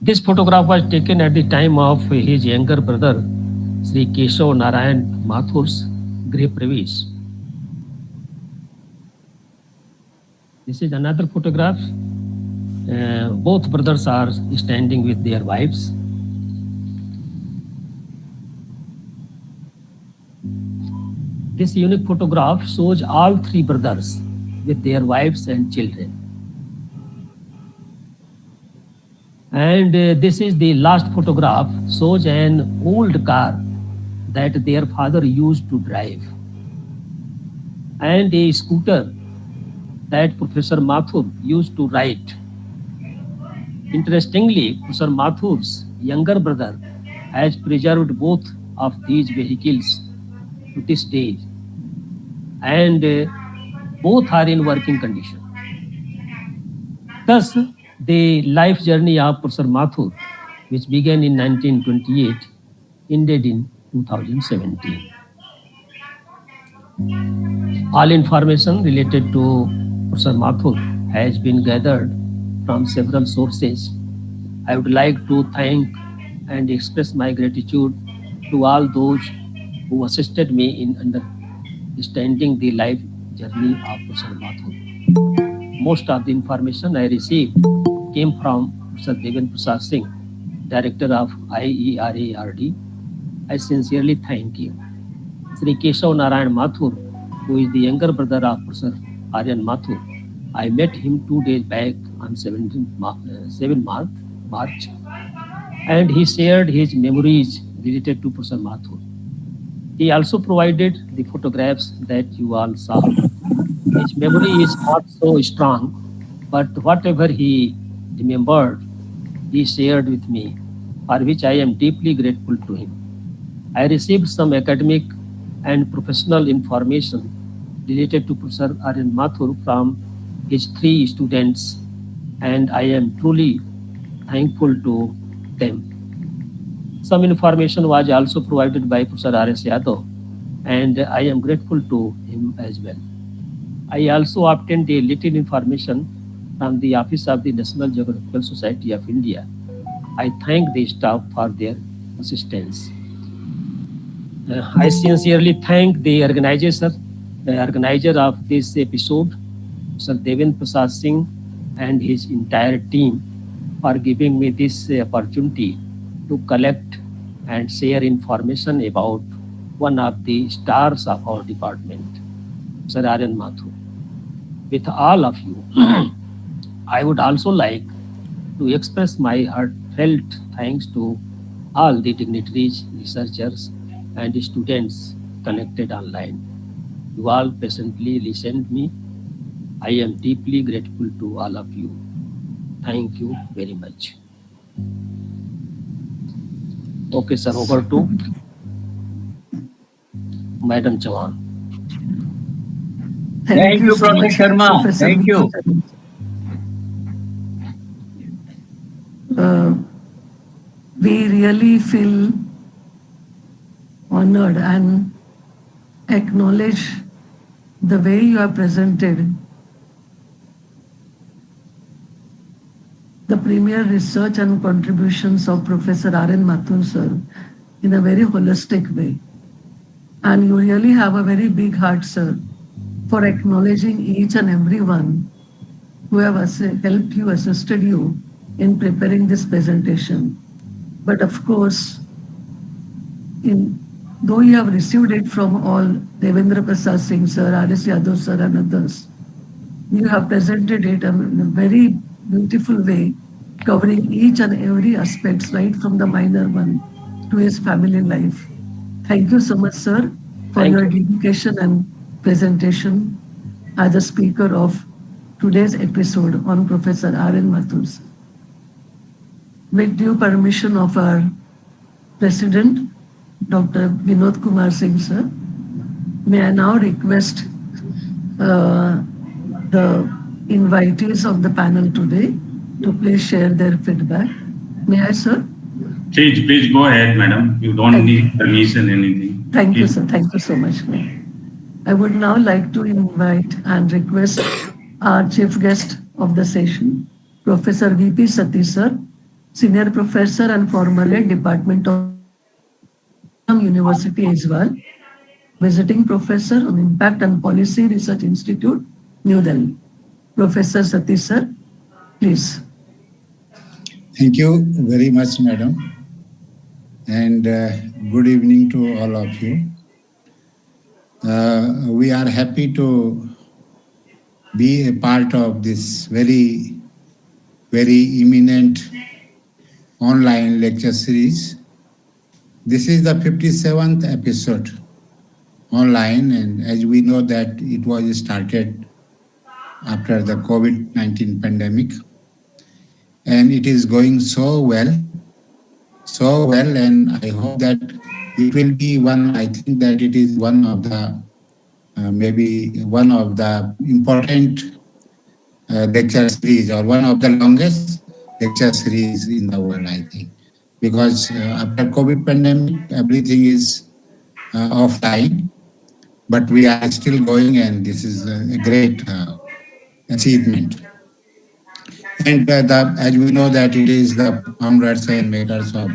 This photograph was taken at the time of his younger brother, Sri Keshav Narayan Mathur's Grih Pravesh. This is another photograph. Both brothers are standing with their wives. This unique photograph shows all three brothers with their wives and children. And this is the last photograph, shows an old car that their father used to drive, and a scooter that Professor Mathur used to ride. Interestingly, Professor Mathur's younger brother has preserved both of these vehicles to this day, and both are in working condition. Thus, the life journey of Professor Mathur, which began in 1928, ended in 2017. All information related to Professor Mathur has been gathered from several sources. I would like to thank and express my gratitude to all those who assisted me in understanding the life journey of Professor Mathur. Most of the information I received came from Professor Deven Prasad Singh, Director of IERARD. I sincerely thank you. Sri Keshav Narayan Mathur, who is the younger brother of Professor Aryan Mathur. I met him 2 days back on 7 March, and he shared his memories related to Professor Mathur. He also provided the photographs that you all saw. His memory is not so strong, but whatever he remembered, he shared with me, for which I am deeply grateful to him. I received some academic and professional information related to Professor Aryan Mathur from his 3 students, and I am truly thankful to them. Some information was also provided by Professor R.S. Yadav, and I am grateful to him as well. I also obtained a little information from the Office of the National Geographical Society of India. I thank the staff for their assistance. I sincerely thank the organizer of this episode, Sir Devendra Prasad Singh and his entire team, for giving me this opportunity to collect and share information about one of the stars of our department, Sir Aryan Mathur. With all of you, I would also like to express my heartfelt thanks to all the dignitaries, researchers, and students connected online. You all patiently listened me. I am deeply grateful to all of you. Thank you very much. Okay, sir, over to Madam Chauhan. Thank you, Professor Sharma. Professor Thank you. We really feel honored and acknowledge the way you have presented the premier research and contributions of Professor Aryan Mathur sir in a very holistic way. And you really have a very big heart, sir, for acknowledging each and every one who have helped you, assisted you in preparing this presentation. But of course, though you have received it from all Devendra Prasad Singh sir, R.S. Yadav sir and others, you have presented it in a very beautiful way, covering each and every aspect, right from the minor one to his family life. Thank you so much, sir, for your dedication and presentation as a speaker of today's episode on Professor Aryan Mathur sir. With due permission of our President, Dr. Vinod Kumar Singh sir, may I now request the invitees of the panel today to please share their feedback. May I, sir? Please go ahead, madam. You don't need permission, anything. Thank you, sir. Thank you so much. I would now like to invite and request our chief guest of the session, Professor V.P. Satish, sir, Senior Professor and formerly Department of University as well, Visiting Professor on Impact and Policy Research Institute, New Delhi. Professor Satish, sir, please. Thank you very much, madam. And good evening to all of you. We are happy to be a part of this very eminent online lecture series. This is the 57th episode online, and as we know that it was started after the COVID-19 pandemic, and it is going so well, and I hope that it will be I think that it is one of the maybe one of the important lecture series, or one of the longest lecture series in the world, I think, because after COVID pandemic, everything is offline, but we are still going, and this is a great achievement. And as we know that it is the founders and makers of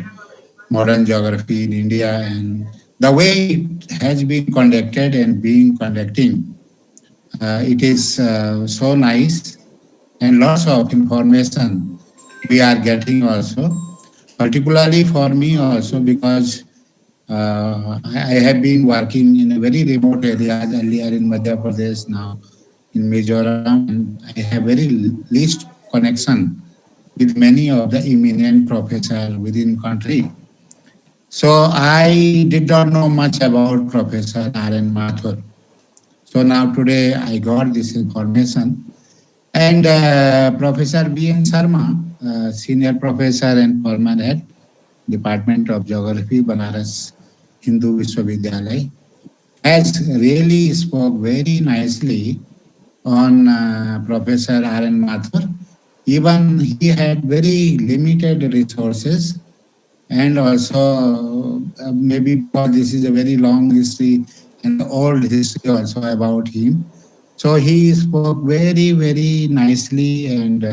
modern geography in India and the way it has been conducted and being conducting. It is so nice and lots of information we are getting also, particularly for me also because I have been working in a very remote areas earlier in Madhya Pradesh, now in Mizoram, and I have very least connection with many of the eminent professors within country. So I did not know much about Professor R.N. Mathur. So now today I got this information. And Professor B.N. Sharma, senior professor and former head, Department of Geography, Banaras Hindu Vishwavidyalaya, has really spoke very nicely on Professor R.N. Mathur. Even he had very limited resources and also maybe because this is a very long history and old history also about him. So he spoke very, very nicely and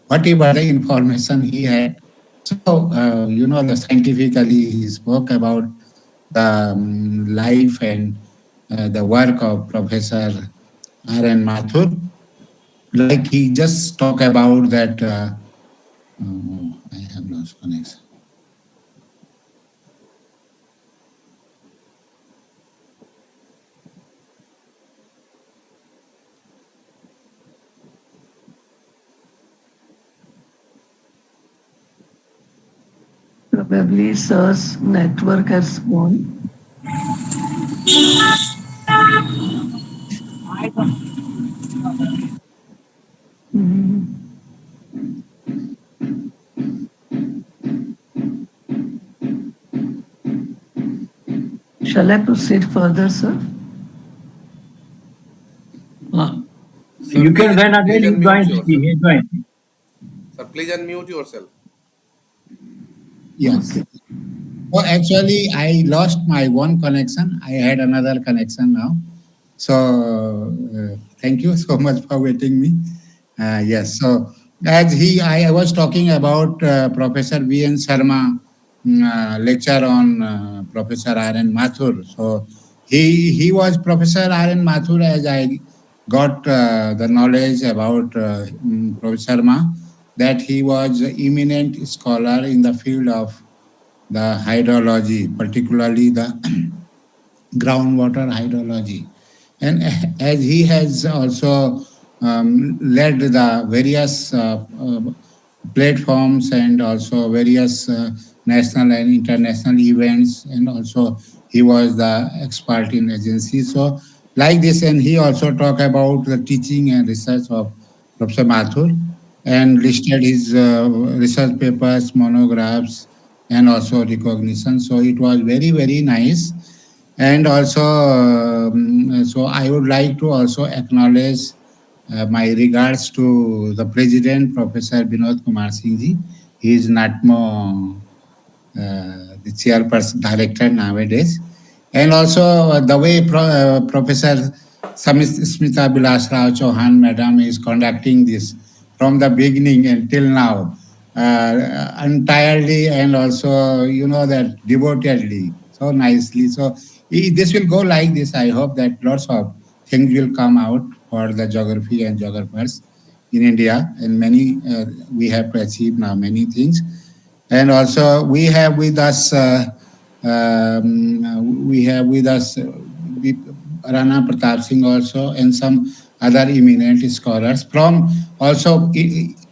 whatever the information he had. So, the scientifically he spoke about the life and the work of Professor R.N. Mathur. Like he just talked about that, I have lost connection. Probably sir's network has gone. Mhm. Shall I proceed further, sir? You can when again you join. He join. Sir, please unmute yourself. Yes. Oh, actually, I lost my one connection. I had another connection now. So, thank you so much for waiting me. Yes. So, as I was talking about Professor V.N. Sharma lecture on Professor R.N. Mathur. So, he was Professor R.N. Mathur as I got the knowledge about Professor Sharma that he was an eminent scholar in the field of the hydrology, particularly the groundwater hydrology. And as he has also led the various platforms and also various national and international events, and also he was the expert in agency. So, like this, and he also talked about the teaching and research of Professor Mathur and listed his research papers, monographs, and also recognition. So, it was very, very nice. And also, so I would like to also acknowledge my regards to the President, Professor Binod Kumar Singh ji. He is NATMO, the chairperson director nowadays. And also the way Professor Smita Bilas Rao Chauhan Madam is conducting this from the beginning until now, entirely and also, that devotedly, so nicely. So this will go like this. I hope that lots of things will come out for the geography and geographers in India, and many we have to achieve now many things. And also we have with us Rana Pratap Singh also, and some other eminent scholars from also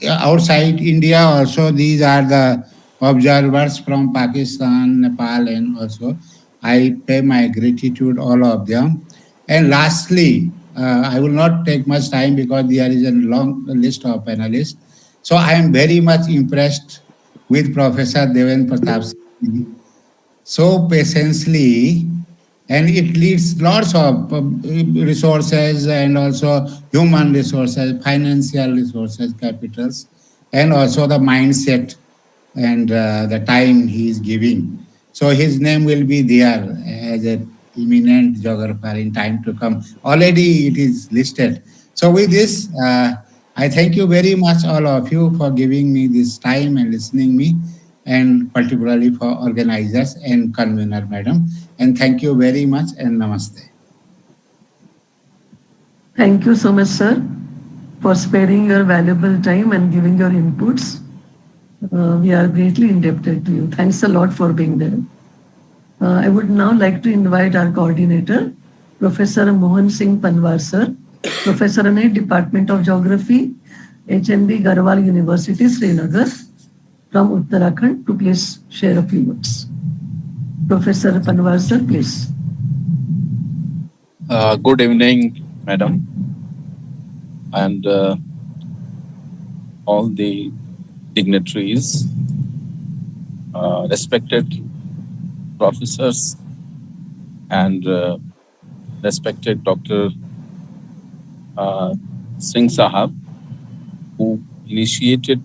outside India also. These are the observers from Pakistan, Nepal, and also I pay my gratitude all of them. And lastly, I will not take much time because there is a long list of panelists. So I am very much impressed with Professor Deven Pratap Singh so patiently, and it leads lots of resources and also human resources, financial resources, capitals, and also the mindset and the time he is giving. So his name will be there as a eminent geographer in time to come. Already it is listed. So with this, I thank you very much, all of you, for giving me this time and listening me. and particularly for organizers and convener, madam. And thank you very much and namaste. Thank you so much, sir, for sparing your valuable time and giving your inputs. We are greatly indebted to you. Thanks a lot for being there. I would now like to invite our coordinator, Professor Mohan Singh Panwar, sir, Professor in Department of Geography, HNB Garhwal University, Srinagar, from Uttarakhand, to please share a few words. Professor Panwar, sir, please. Good evening, madam, and all the dignitaries, respected professors, and respected Dr. Singh Sahab, who initiated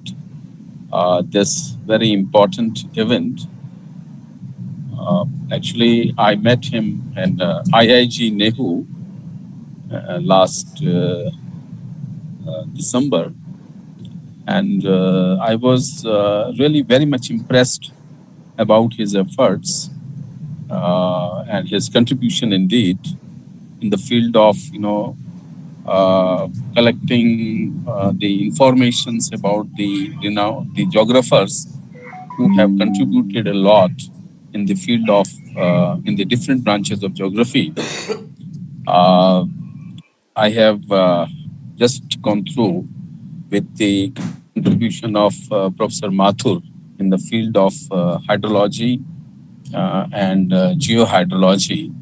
this very important event. Actually, I met him in IIG Nehu last December, and I was really very much impressed about his efforts and his contribution indeed in the field of collecting the informations about the the geographers who have contributed a lot in the field of in the different branches of geography. I have just gone through with the contribution of Professor Mathur in the field of hydrology and geohydrology.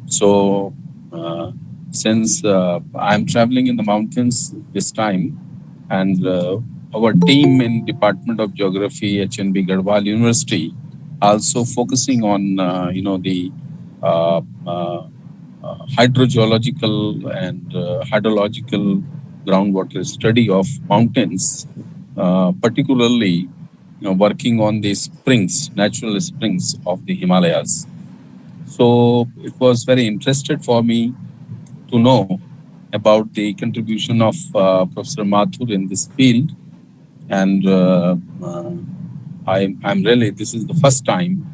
So, since I'm traveling in the mountains this time, and our team in Department of Geography, HNB Garhwal University, also focusing on the uh, uh, hydrogeological and hydrological groundwater study of mountains, particularly working on the springs, natural springs of the Himalayas. So it was very interested for me to know about the contribution of Professor Mathur in this field, and I'm really, this is the first time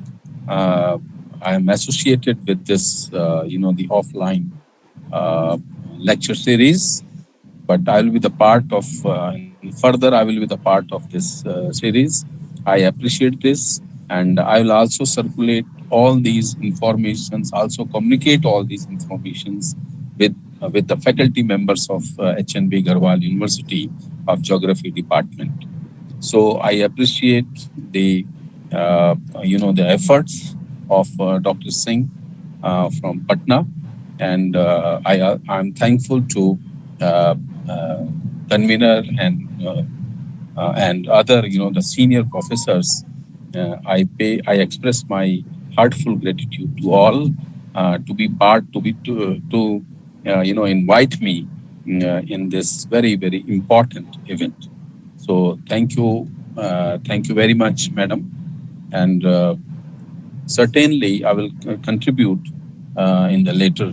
I am associated with this, the offline lecture series. But I will be the part of, further, I will be the part of this series. I appreciate this, and I will also circulate all these informations, also communicate all these informations with the faculty members of HNB Garhwal University of Geography Department. So I appreciate the the efforts of Dr. Singh from Patna, and I'm thankful to uh, uh, convener and other the senior professors. I express my heartful gratitude to all to be part to invite me in this very very important event. So thank you very much, madam, and certainly I will contribute in the later,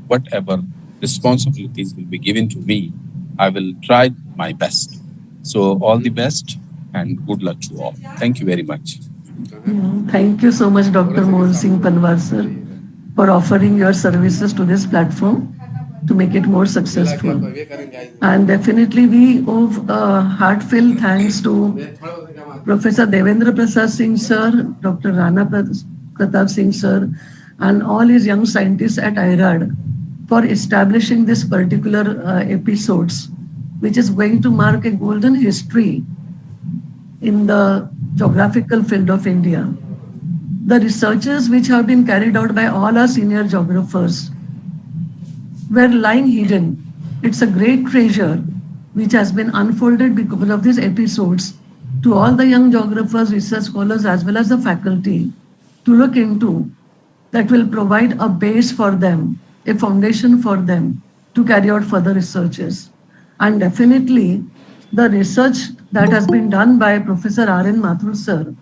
whatever responsibilities will be given to me, I will try my best. So all the best and good luck to all. Thank you very much. Thank you so much, Dr. Mohan Singh Panwar, sir, for offering your services to this platform to make it more successful. And definitely we owe heartfelt thanks to Professor Devendra Prasad Singh, sir, Dr. Rana Pratap Singh, sir, and all his young scientists at IERARD for establishing this particular episodes, which is going to mark a golden history in the geographical field of India. The researches which have been carried out by all our senior geographers were lying hidden. It's a great treasure which has been unfolded because of these episodes to all the young geographers, research scholars, as well as the faculty to look into, that will provide a base for them, a foundation for them to carry out further researches. And definitely the research that has been done by Professor R.N. Mathur, sir,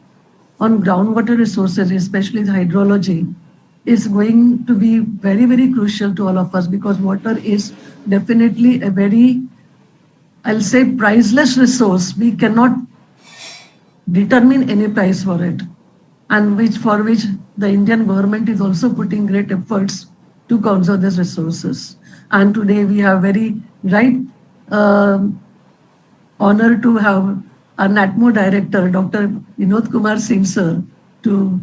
on groundwater resources, especially hydrology, is going to be very, very crucial to all of us, because water is definitely a very, I'll say, priceless resource. We cannot determine any price for it, and for which the Indian government is also putting great efforts to conserve these resources. And today we have very right honor to have our NATMO director, Dr. Vinod Kumar Singh sir, to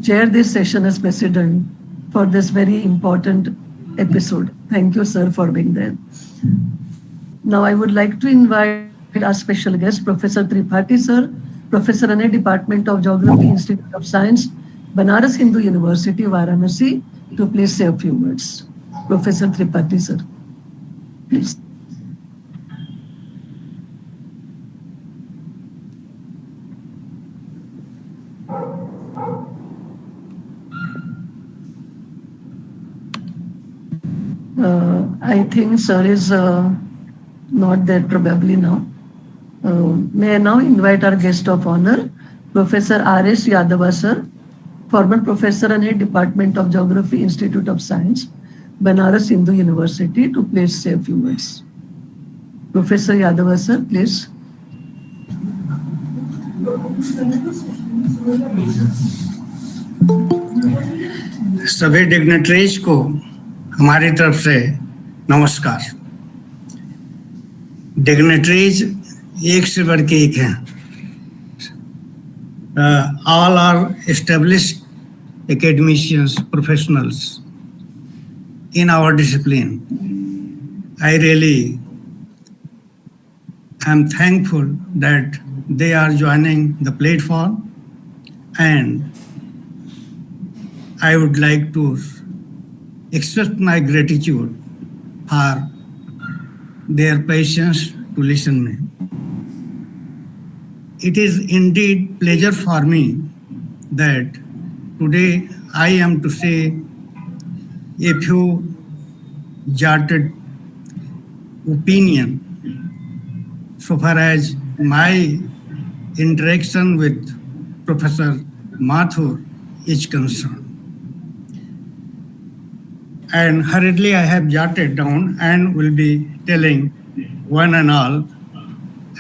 chair this session as president for this very important episode. Thank you, sir, for being there. Now I would like to invite our special guest, Professor Tripathi sir, Professor in Department of Geography, Institute of Science, Banaras Hindu University, Varanasi, to please say a few words. Professor Tripathi sir, please. I think sir is not there probably now. May I now invite our guest of honor, Professor R.S. Yadava sir, former professor in Department of Geography, Institute of Science, Banaras Hindu University, to please say a few words. Professor Yadava sir, please. सभी dignitaries को हमारी तरफ से नमस्कार। Dignitaries एक से बढ़ के एक हैं। All are established academicians, professionals in our discipline. I really am thankful that they are joining the platform, and I would like to express my gratitude for their patience to listen me. It is indeed pleasure for me that today I am to say a few jotted opinion so far as my interaction with Professor Mathur is concerned. And hurriedly I have jotted down and will be telling one and all,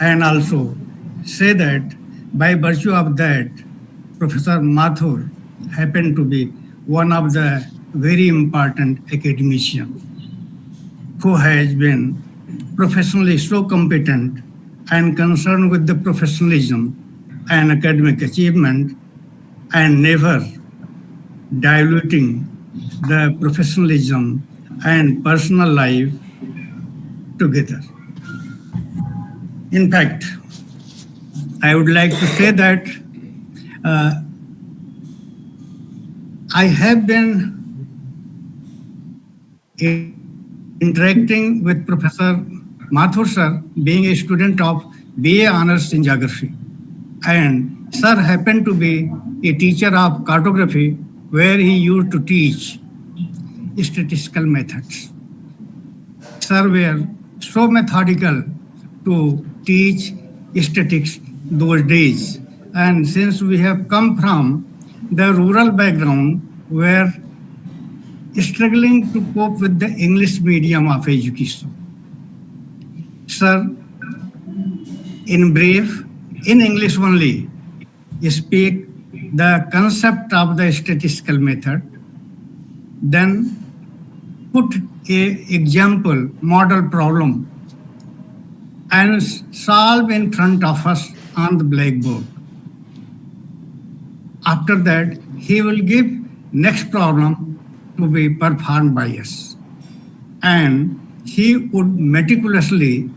and also say that by virtue of that, Professor Mathur happened to be one of the very important academicians who has been professionally so competent and concerned with the professionalism and academic achievement, and never diluting the professionalism and personal life together. In fact, I would like to say that I have been interacting with Professor Mathur sir, being a student of BA Honors in Geography. And sir happened to be a teacher of cartography, where he used to teach statistical methods. Sir were so methodical to teach statistics those days. And since we have come from the rural background, where struggling to cope with the English medium of education, sir, in brief, in English only, speak the concept of the statistical method, then put a example model problem and solve in front of us on the blackboard. After that, he will give next problem to be performed by us, and he would meticulously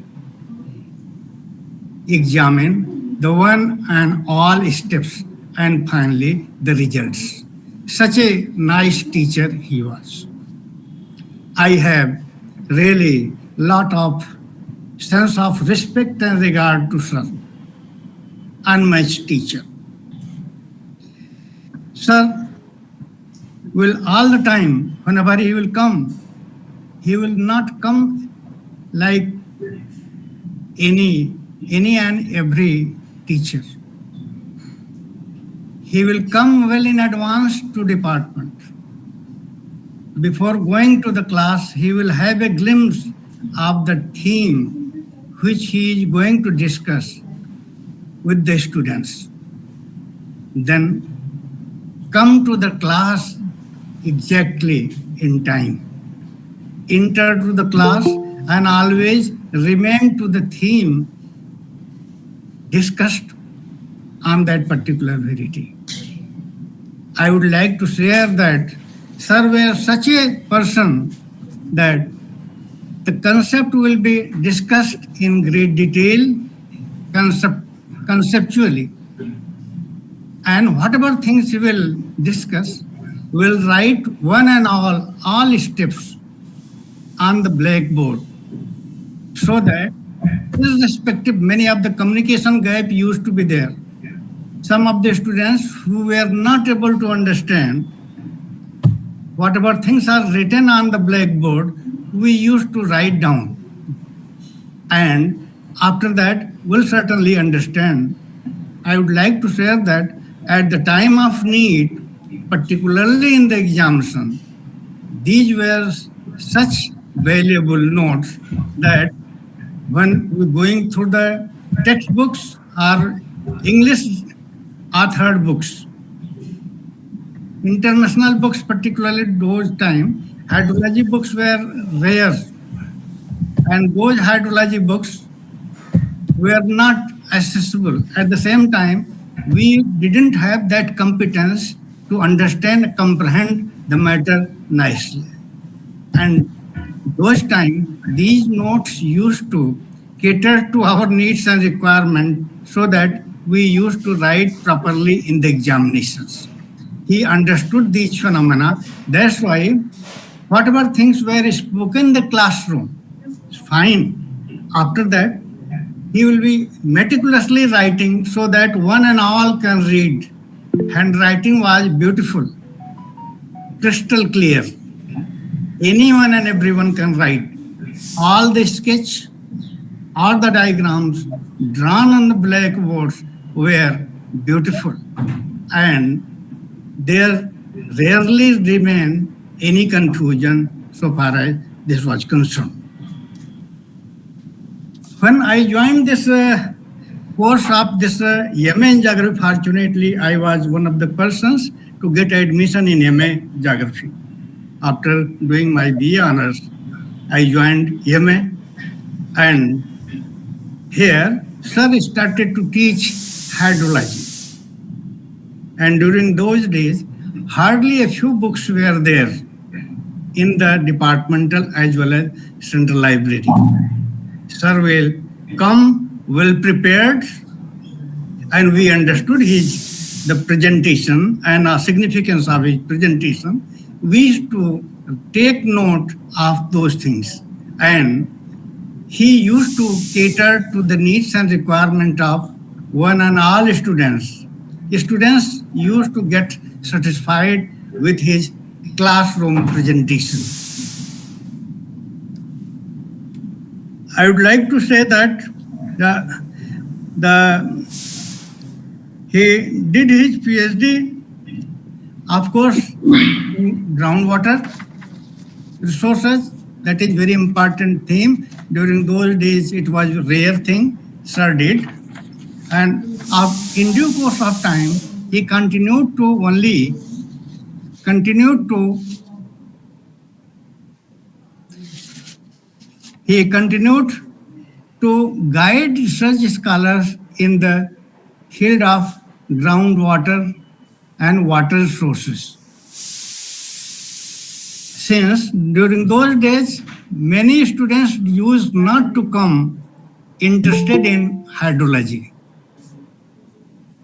examine the one and all steps and finally the results. Such a nice teacher he was. I have really lot of sense of respect and regard to sir, unmatched teacher. Sir will all the time, whenever he will come, he will not come like any and every teacher. He will come well in advance to department. Before going to the class, he will have a glimpse of the theme which he is going to discuss, with the students. Then come to the class exactly in time. Enter to the class and always remain to the theme discussed on that particular verity. I would like to share that sir were such a person that the concept will be discussed in great detail, conceptually, and whatever things we will discuss, will write one and all steps on the blackboard, so that irrespective, many of the communication gap used to be there. Some of the students who were not able to understand whatever things are written on the blackboard, we used to write down. And after that, will certainly understand. I would like to share that at the time of need, particularly in the examination, these were such valuable notes that when we're going through the textbooks or English authored books, international books, particularly those time, hydrology books were rare, and those hydrology books were not accessible. At the same time, we didn't have that competence to understand, comprehend the matter nicely. And those time, these notes used to cater to our needs and requirements so that we used to write properly in the examinations. He understood these phenomena. That's why whatever things were spoken in the classroom, fine. After that, he will be meticulously writing so that one and all can read. Handwriting was beautiful, crystal clear. Anyone and everyone can write. All the sketch, all the diagrams drawn on the blackboards were beautiful, and there rarely remained any confusion so far as this was concerned. When I joined this course of this MA in Geography, fortunately, I was one of the persons to get admission in MA Geography. After doing my BA honors, I joined MA, and here, sir started to teach hydrology. And during those days, hardly a few books were there in the departmental as well as central library. Sir will come well prepared, and we understood the presentation and the significance of his presentation. We used to take note of those things, and he used to cater to the needs and requirement of one and all students. Students used to get satisfied with his classroom presentation. I would like to say that he did his PhD, of course, in groundwater resources. That is very important theme. During those days, it was a rare thing. Sir did, and in due course of time, he continued to guide research scholars in the field of groundwater and water sources. Since during those days, many students used not to come interested in hydrology.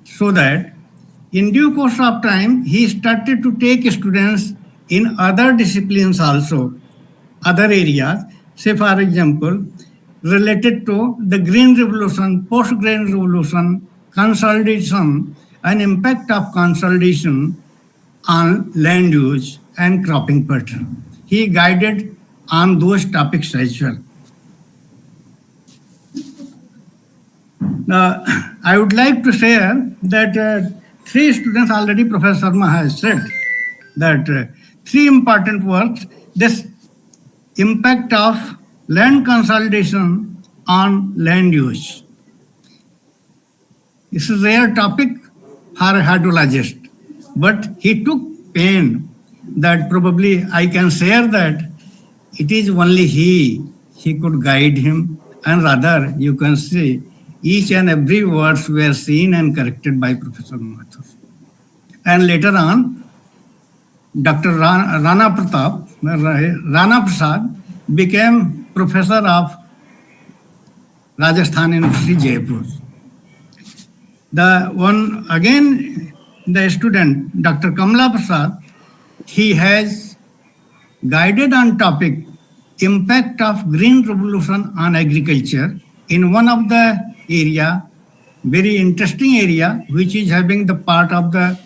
So that in due course of time, he started to take students in other disciplines also, other areas, say for example, related to the green revolution, post-green revolution, consolidation, and impact of consolidation on land use and cropping pattern. He guided on those topics as well. Now, I would like to share that three students already Professor Sharma has said that three important works, this impact of land consolidation on land use. It's a rare topic for a hydrologist, but he took pain that probably I can share that it is only he could guide him, and rather you can see each and every words were seen and corrected by Professor Mathur. And later on, Dr. Rana Prasad became professor of Rajasthan University, Jaipur. The one again, the student, Dr. Kamla Prasad, he has guided on topic impact of green revolution on agriculture in one of the area, very interesting area, which is having the part of the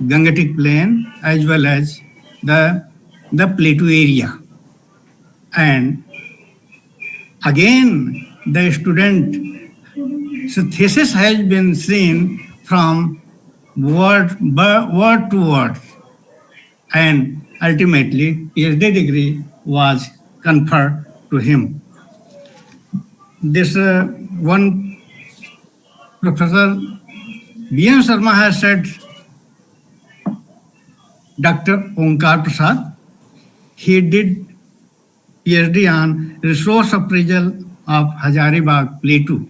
Gangetic Plain as well as the plateau area. And again, the student thesis has been seen from word to word, and ultimately PhD degree was conferred to him. This one Professor B.M. Sharma has said, Dr. Omkar Prasad, he did PhD on resource appraisal of Hazaribagh Plateau.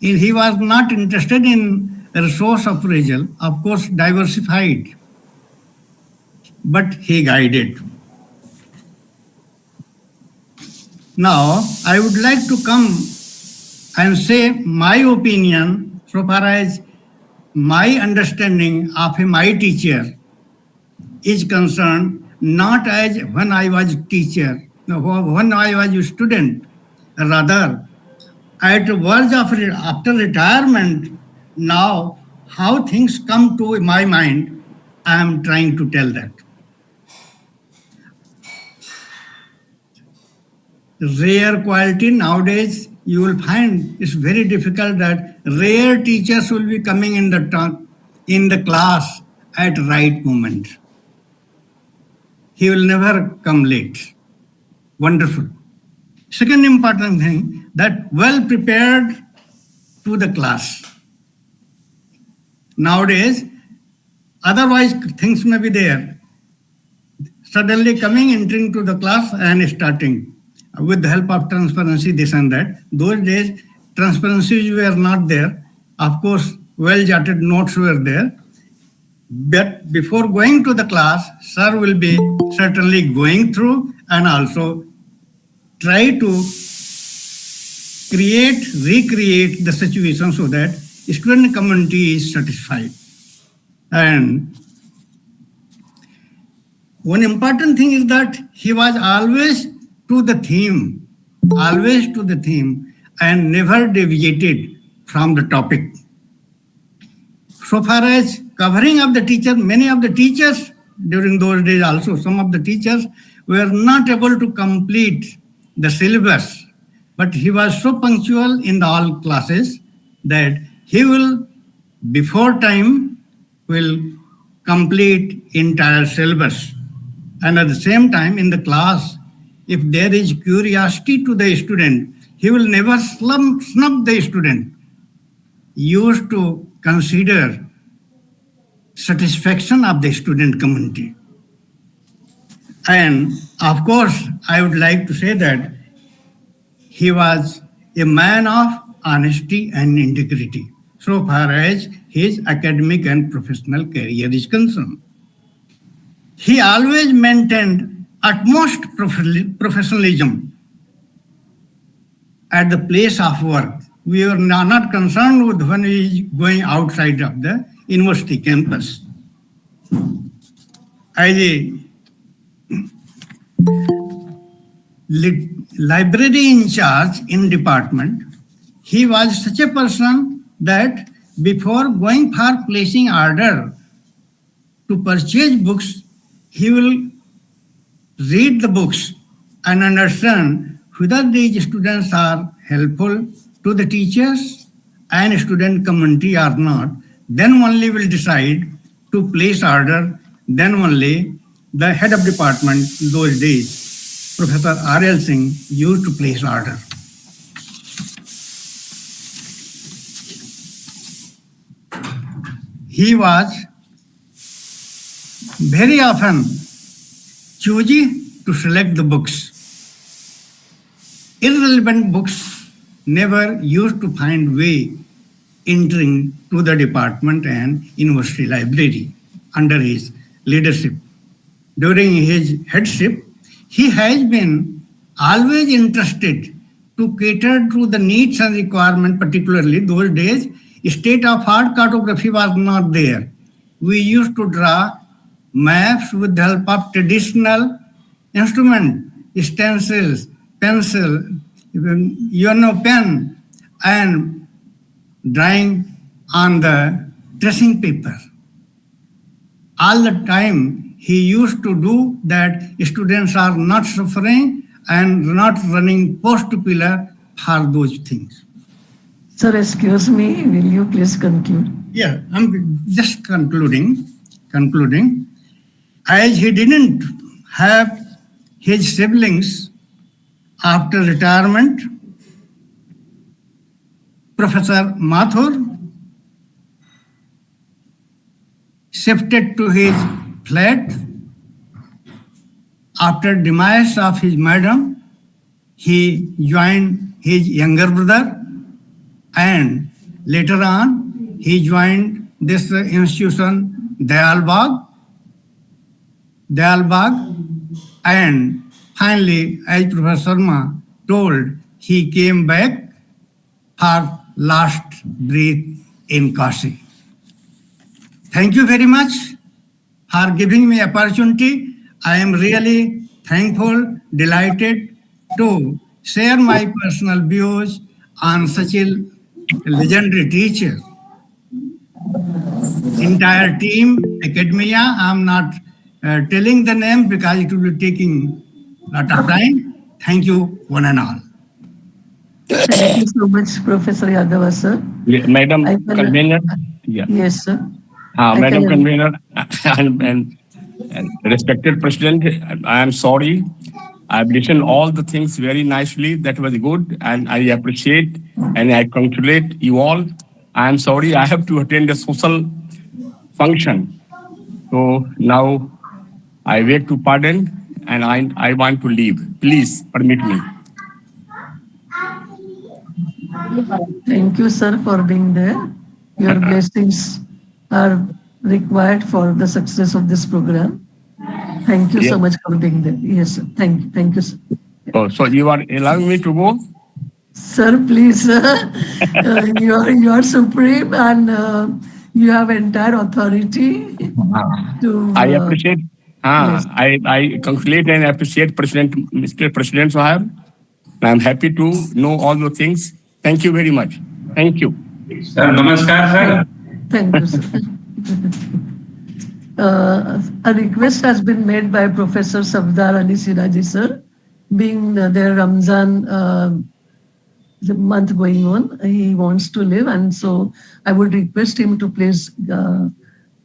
He was not interested in resource appraisal, of course, diversified, but he guided. Now, I would like to come and say my opinion so far as my understanding of my teacher is concerned, not as when I was teacher, when I was a student, rather at the verge of after retirement, now how things come to my mind, I am trying to tell that. Rare quality nowadays, you will find it's very difficult that rare teachers will be coming in the class at right moment. He will never come late. Wonderful. Second important thing, that well prepared to the class. Nowadays, otherwise things may be there. Suddenly coming, entering to the class and starting with the help of transparency, this and that. Those days, transparencies were not there. Of course, well-jotted notes were there. But before going to the class, sir will be certainly going through and also try to recreate the situation so that student community is satisfied. And one important thing is that he was always to the theme, and never deviated from the topic. So far as covering of the teacher, many of the teachers during those days also, some of the teachers were not able to complete the syllabus, but he was so punctual in all classes that he will, before time, will complete entire syllabus. And at the same time in the class, if there is curiosity to the student, he will never snub the student. He used to consider satisfaction of the student community. And of course, I would like to say that he was a man of honesty and integrity so far as his academic and professional career is concerned. He always maintained utmost professionalism at the place of work. We were not concerned with when he is going outside of the university campus. As a library in charge in department, he was such a person that before going for placing order to purchase books, he will read the books and understand whether these students are helpful to the teachers and student community or not. Then only will decide to place order. Then only the head of department those days, Professor R.L. Singh, used to place order. he was very often choosy to select the books. Irrelevant books never used to find way entering to the department and university library under his leadership. During his headship, he has been always interested to cater to the needs and requirement, particularly those days, state-of-art cartography was not there. We used to draw maps with the help of traditional instrument, stencils, pencil, pen, and drawing on the tracing paper. All the time he used to do that, students are not suffering and not running post pillar for those things. Sir, excuse me, will you please conclude? Yeah, I'm just concluding. As he didn't have his siblings after retirement, Professor Mathur shifted to his flat. After demise of his madam, he joined his younger brother, and later on he joined this institution Dayal Bagh, and finally, as Professor Sharma told, he came back for last breath in Kashi. Thank you very much for giving me opportunity. I am really thankful, delighted to share my personal views on such a legendary teacher. Entire team, academia, I'm not telling the name because it will be taking a lot of time. Thank you, one and all. Thank you so much, Professor Yadav, sir. Madam I can- Convener. Yeah. Yes, sir. Madam can- Convener and respected President, I am sorry. I've listened all the things very nicely. That was good, and I appreciate and I congratulate you all. I am sorry I have to attend a social function. So now I beg to pardon and I want to leave. Please permit me. Thank you, sir, for being there. Your blessings are required for the success of this program. Thank you so Yes. much for being there. Yes, sir. Thank you, sir. Oh, so you are allowing me to go? Sir, please, you are supreme and you have entire authority to. I appreciate. Yes. I congratulate and appreciate Mr. President Sahab. I'm happy to know all the things. Thank you very much. Thank you. Sir, namaskar, sir. Thank you, sir. A request has been made by Professor Safdar Ali Siraji, sir, being their Ramzan the month going on, he wants to live, and so I would request him to please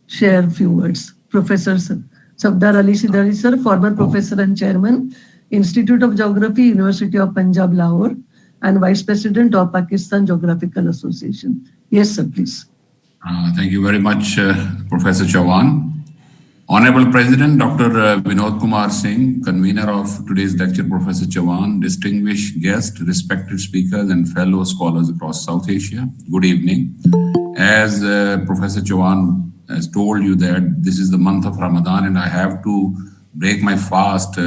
share a few words. Professor Safdar Ali Siraji, sir, former professor and chairman, Institute of Geography, University of Punjab, Lahore, and Vice President of Pakistan Geographical Association. Yes, sir, please. Thank you very much, Professor Chavan. Honorable President Dr. Vinod Kumar Singh, convener of today's lecture, Professor Chavan, distinguished guests, respected speakers, and fellow scholars across South Asia, good evening. As Professor Chavan has told you that this is the month of Ramadan and I have to break my fast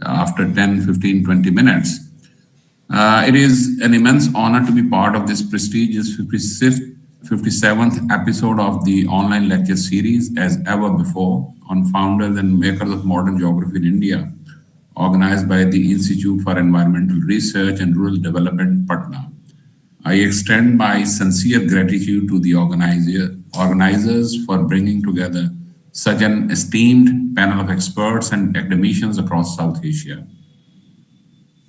after 10, 15, 20 minutes. It is an immense honor to be part of this prestigious 57th episode of the online lecture series, as ever before, on founders and makers of modern geography in India, organized by the Institute for Environmental Research and Rural Development, Patna. I extend my sincere gratitude to the organizers for bringing together such an esteemed panel of experts and academicians across South Asia.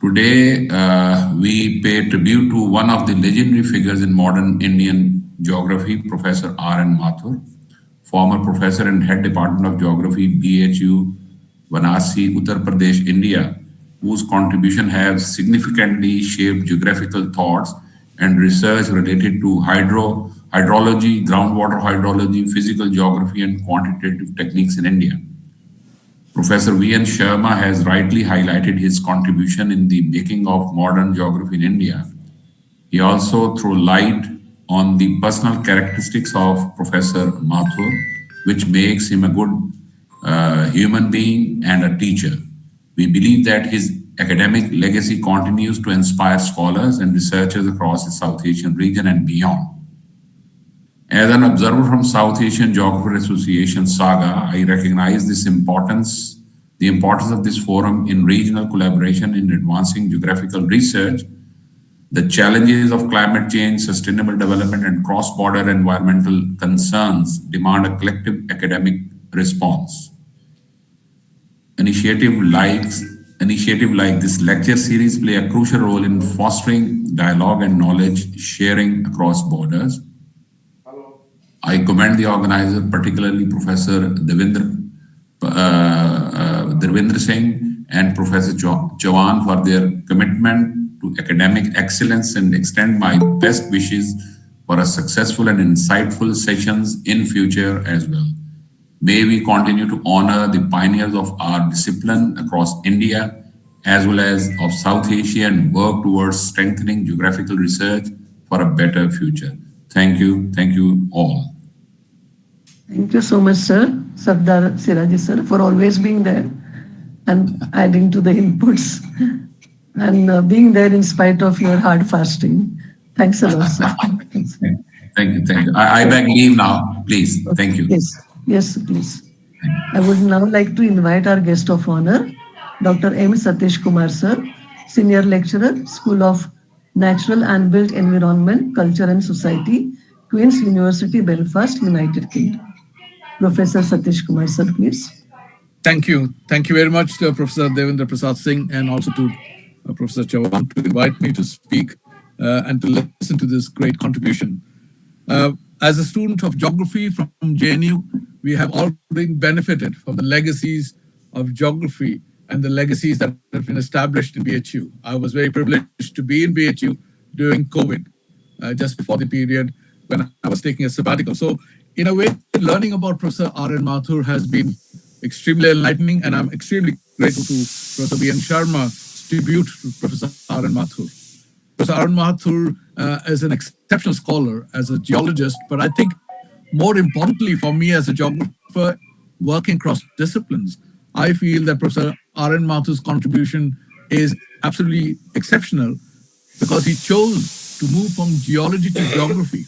Today, we pay tribute to one of the legendary figures in modern Indian geography, Professor R.N. Mathur, former professor and head department of geography, BHU, Varanasi, Uttar Pradesh, India, whose contribution has significantly shaped geographical thoughts and research related to hydrology, groundwater hydrology, physical geography, and quantitative techniques in India. Professor V.N. Sharma has rightly highlighted his contribution in the making of modern geography in India. He also threw light on the personal characteristics of Professor Mathur, which makes him a good human being and a teacher. We believe that his academic legacy continues to inspire scholars and researchers across the South Asian region and beyond. As an observer from South Asian Geographer Association Saga, I recognize the importance of this forum in regional collaboration in advancing geographical research. The challenges of climate change, sustainable development, and cross-border environmental concerns demand a collective academic response. Initiative like this lecture series play a crucial role in fostering dialogue and knowledge sharing across borders. I commend the organizer, particularly Professor Devendra Singh and Professor Chavan for their commitment to academic excellence and extend my best wishes for a successful and insightful sessions in future as well. May we continue to honor the pioneers of our discipline across India as well as of South Asia and work towards strengthening geographical research for a better future. Thank you all. Thank you so much, sir, Sardar Siraji sir, for always being there and adding to the inputs and being there in spite of your hard fasting. Thanks a lot, sir. Thank you. I beg leave now, please. Thank you. Yes, please. I would now like to invite our guest of honor, Dr. M. Satish Kumar sir, Senior Lecturer, School of Natural and Built Environment, Culture and Society, Queen's University, Belfast, United Kingdom. Professor Satish Kumar sir, please. Thank you. Thank you very much to Professor Devendra Prasad Singh and also to Professor Chavan to invite me to speak and to listen to this great contribution. As a student of geography from JNU, we have all been benefited from the legacies of geography and the legacies that have been established in BHU. I was very privileged to be in BHU during COVID, just before the period when I was taking a sabbatical. So in a way, learning about Professor R.N. Mathur has been extremely enlightening, and I'm extremely grateful to Professor V.N. Sharma's tribute to Professor R.N. Mathur. Professor R.N. Mathur is an exceptional scholar as a geologist, but I think more importantly for me as a geographer working across disciplines, I feel that Professor R.N. Mathur's contribution is absolutely exceptional because he chose to move from geology to geography.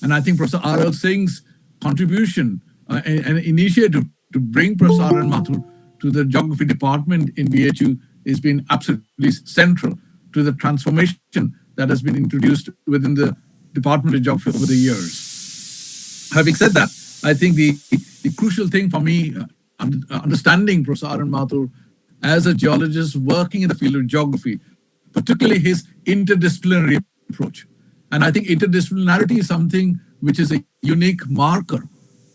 And I think Professor R.L. Singh's contribution and initiative to bring Professor R.N. Mathur to the geography department in BHU has been absolutely central to the transformation that has been introduced within the Department of Geography over the years. Having said that, I think the crucial thing for me, understanding Professor R.N. Mathur as a geologist working in the field of geography, particularly his interdisciplinary approach. And I think interdisciplinarity is something which is a unique marker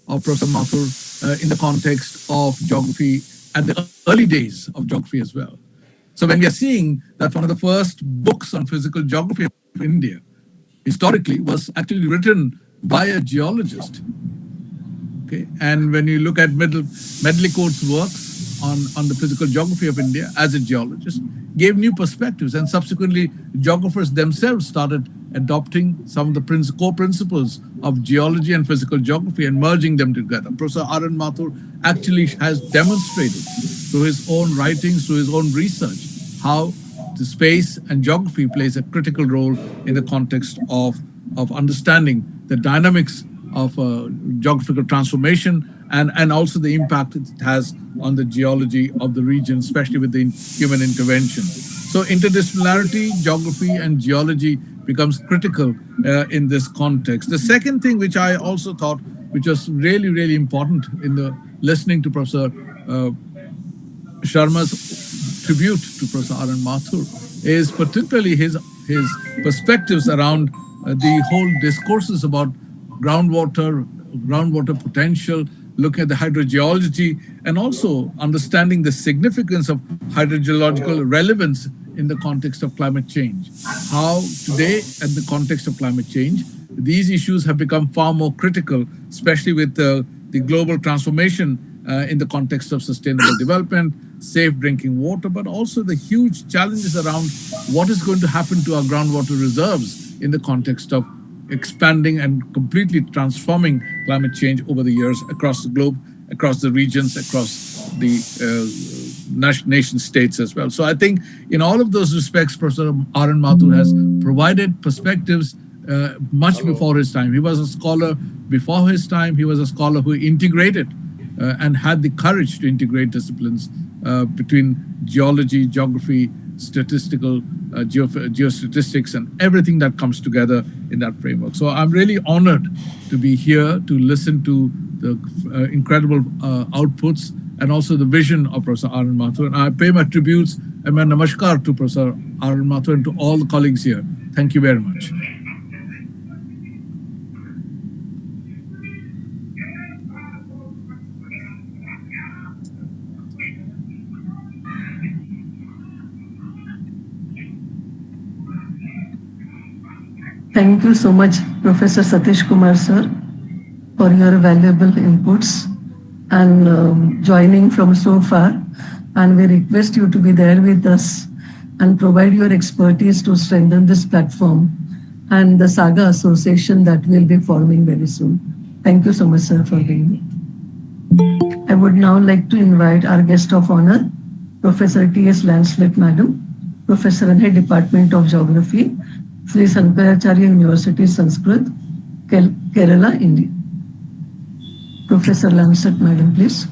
of Professor Mathur in the context of geography at the early days of geography as well. So when we are seeing that one of the first books on physical geography of India, historically, was actually written by a geologist. Okay, and when you look at Medlicote's works on the physical geography of India as a geologist, gave new perspectives, and subsequently geographers themselves started adopting some of the core principles of geology and physical geography and merging them together. Professor R.N. Mathur actually has demonstrated through his own writings, through his own research, how the space and geography plays a critical role in the context of understanding the dynamics of geographical transformation and also the impact it has on the geology of the region, especially with the human intervention. So interdisciplinarity, geography and geology becomes critical in this context. The second thing which I also thought, which was really, really important in the listening to Professor Sharma's tribute to Professor R.N. Mathur, is particularly his perspectives around the whole discourses about groundwater potential, looking at the hydrogeology, and also understanding the significance of hydrogeological relevance in the context of climate change. How today, in the context of climate change, these issues have become far more critical, especially with the global transformation in the context of sustainable development, safe drinking water, but also the huge challenges around what is going to happen to our groundwater reserves in the context of expanding and completely transforming climate change over the years across the globe, across the regions, across the nation states as well. So I think in all of those respects, Professor R.N. Mathur has provided perspectives much before his time. He was a scholar before his time. He was a scholar who integrated and had the courage to integrate disciplines between geology, geography, statistical, geostatistics, and everything that comes together in that framework. So I'm really honored to be here to listen to the incredible outputs and also the vision of Professor R.N. Mathur. And I pay my tributes and my namaskar to Professor R.N. Mathur and to all the colleagues here. Thank you very much. Thank you so much, Professor Satish Kumar, sir, for your valuable inputs and joining from so far. And we request you to be there with us and provide your expertise to strengthen this platform and the Saga Association that will be forming very soon. Thank you so much, sir, for being here. I would now like to invite our guest of honor, Professor T.S. Landslet, Madam, Professor in Head Department of Geography, Sri Sankaracharya University, Sanskrit, Kerala, India. Professor Landslet, Madam, please.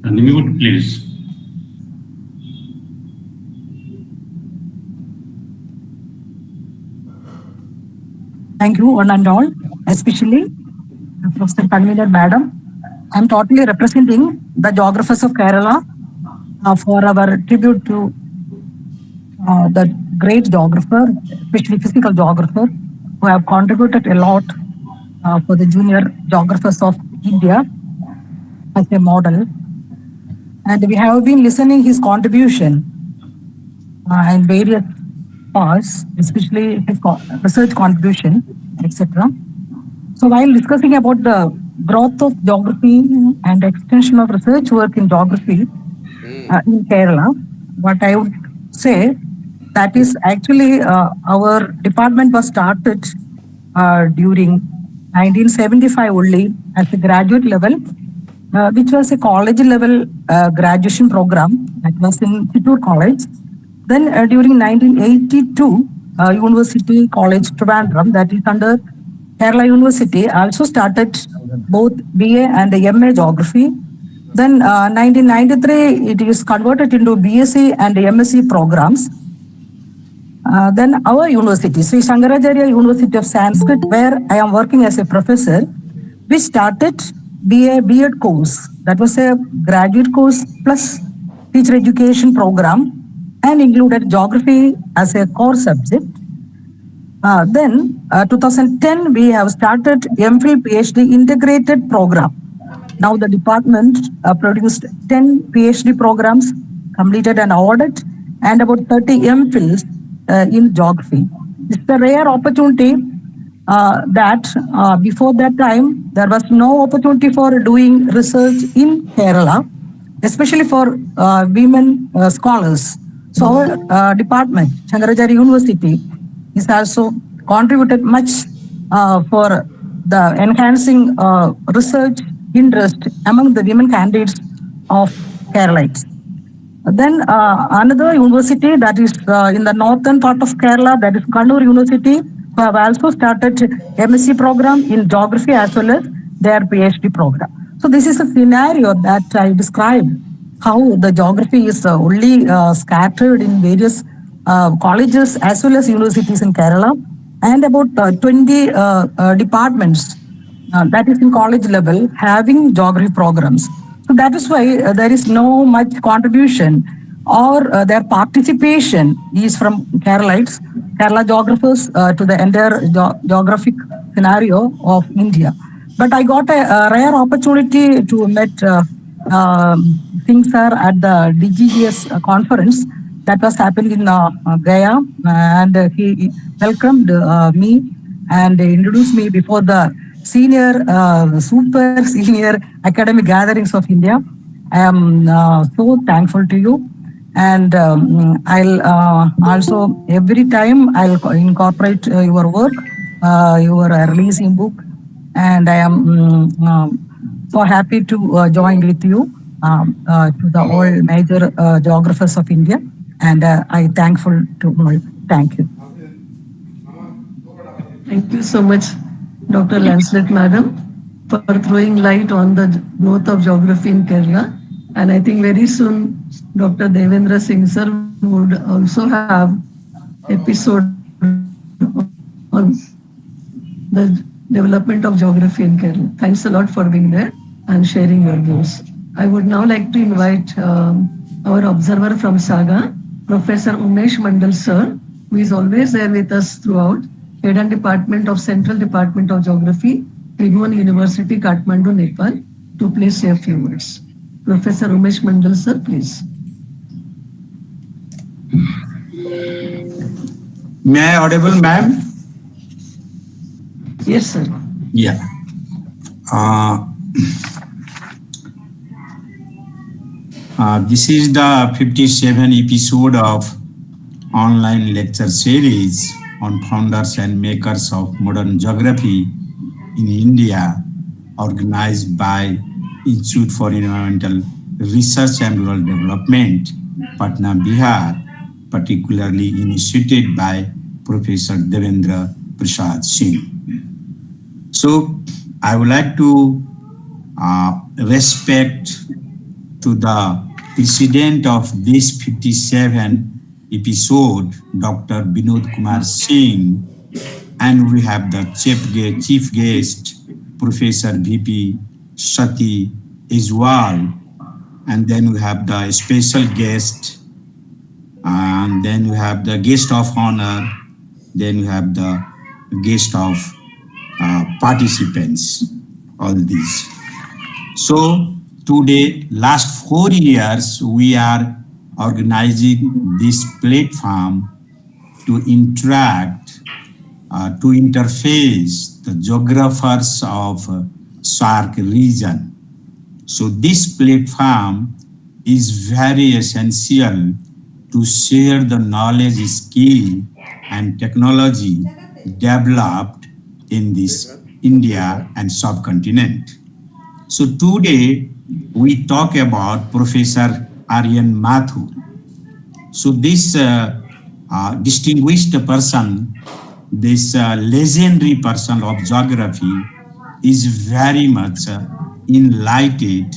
Unmute, please. Thank you, one and all, especially Professor Convener, Madam. I'm totally representing the geographers of Kerala for our tribute to the great geographer, especially physical geographer, who have contributed a lot for the junior geographers of India as a model. And we have been listening his contribution in various parts, especially his research contribution, etc. So while discussing about the growth of geography and extension of research work in geography in Kerala, what I would say that is actually our department was started during 1975 only at the graduate level, which was a college level graduation program that was in Chittoor College. Then during 1982, University College Trivandrum, that is under Kerala University, also started both BA and the MA Geography. Then 1993, it is converted into BSc and MSc programs. Then our university, Sri Sankaracharya University of Sanskrit, where I am working as a professor, we started B.Ed course. That was a graduate course plus teacher education program and included geography as a core subject. Then 2010, we have started MPhil PhD integrated program. Now the department produced 10 PhD programs, completed an audit, and about 30 MPhils in geography. It's a rare opportunity that before that time, there was no opportunity for doing research in Kerala, especially for women scholars. So our department, Sankaracharya University, is also contributed much for the enhancing research interest among the women candidates of Keralites. Then another university that is in the northern part of Kerala, that is Kannur University, who have also started MSc program in geography as well as their PhD program. So this is a scenario that I described, how the geography is only scattered in various colleges as well as universities in Kerala, and about 20 departments that is in college level having geography programs. So that is why there is no much contribution or their participation is from Kerala geographers to the entire geographic scenario of India. But I got a rare opportunity to meet Singh sir at the DGGS conference that was happening in Gaya, and he welcomed me and introduced me before the senior, super senior academic gatherings of India. I am so thankful to you. And I'll also, every time I'll incorporate your work, your releasing book, and I am so happy to join with you to the all major geographers of India, and I thankful to all. Thank you. Thank you so much, Dr. Lancelet Madam, for throwing light on the growth of geography in Kerala. And I think very soon, Dr. Devendra Singh sir would also have episode on the development of geography in Kerala. Thanks a lot for being there and sharing your views. I would now like to invite our observer from Saga, Professor Umesh Mandal sir, who is always there with us throughout, Head and Department of Central Department of Geography, Tribhuvan University, Kathmandu, Nepal, to please say a few words. Professor Umesh Mandal sir, please. May I audible, ma'am? Yes, sir. Yeah. This is the 57 episode of online lecture series on founders and makers of modern geography in India, organized by Institute for Environmental Research and Rural Development, Patna, Bihar, particularly initiated by Professor Devendra Prasad Singh. So I would like to respect to the president of this 57 episode, Dr. Vinod Kumar Singh, and we have the chief guest, Professor VP Sati Iswal, and then we have the special guest, and then we have the guest of honor, then we have the guest of participants, all these. So today, last 4 years, we are organizing this platform to interact, to interface the geographers of SAARC region. So this platform is very essential to share the knowledge, skill, and technology developed in this India and subcontinent. So today we talk about Professor Aryan Mathur. So this distinguished person, this legendary person of geography, is very much enlightened,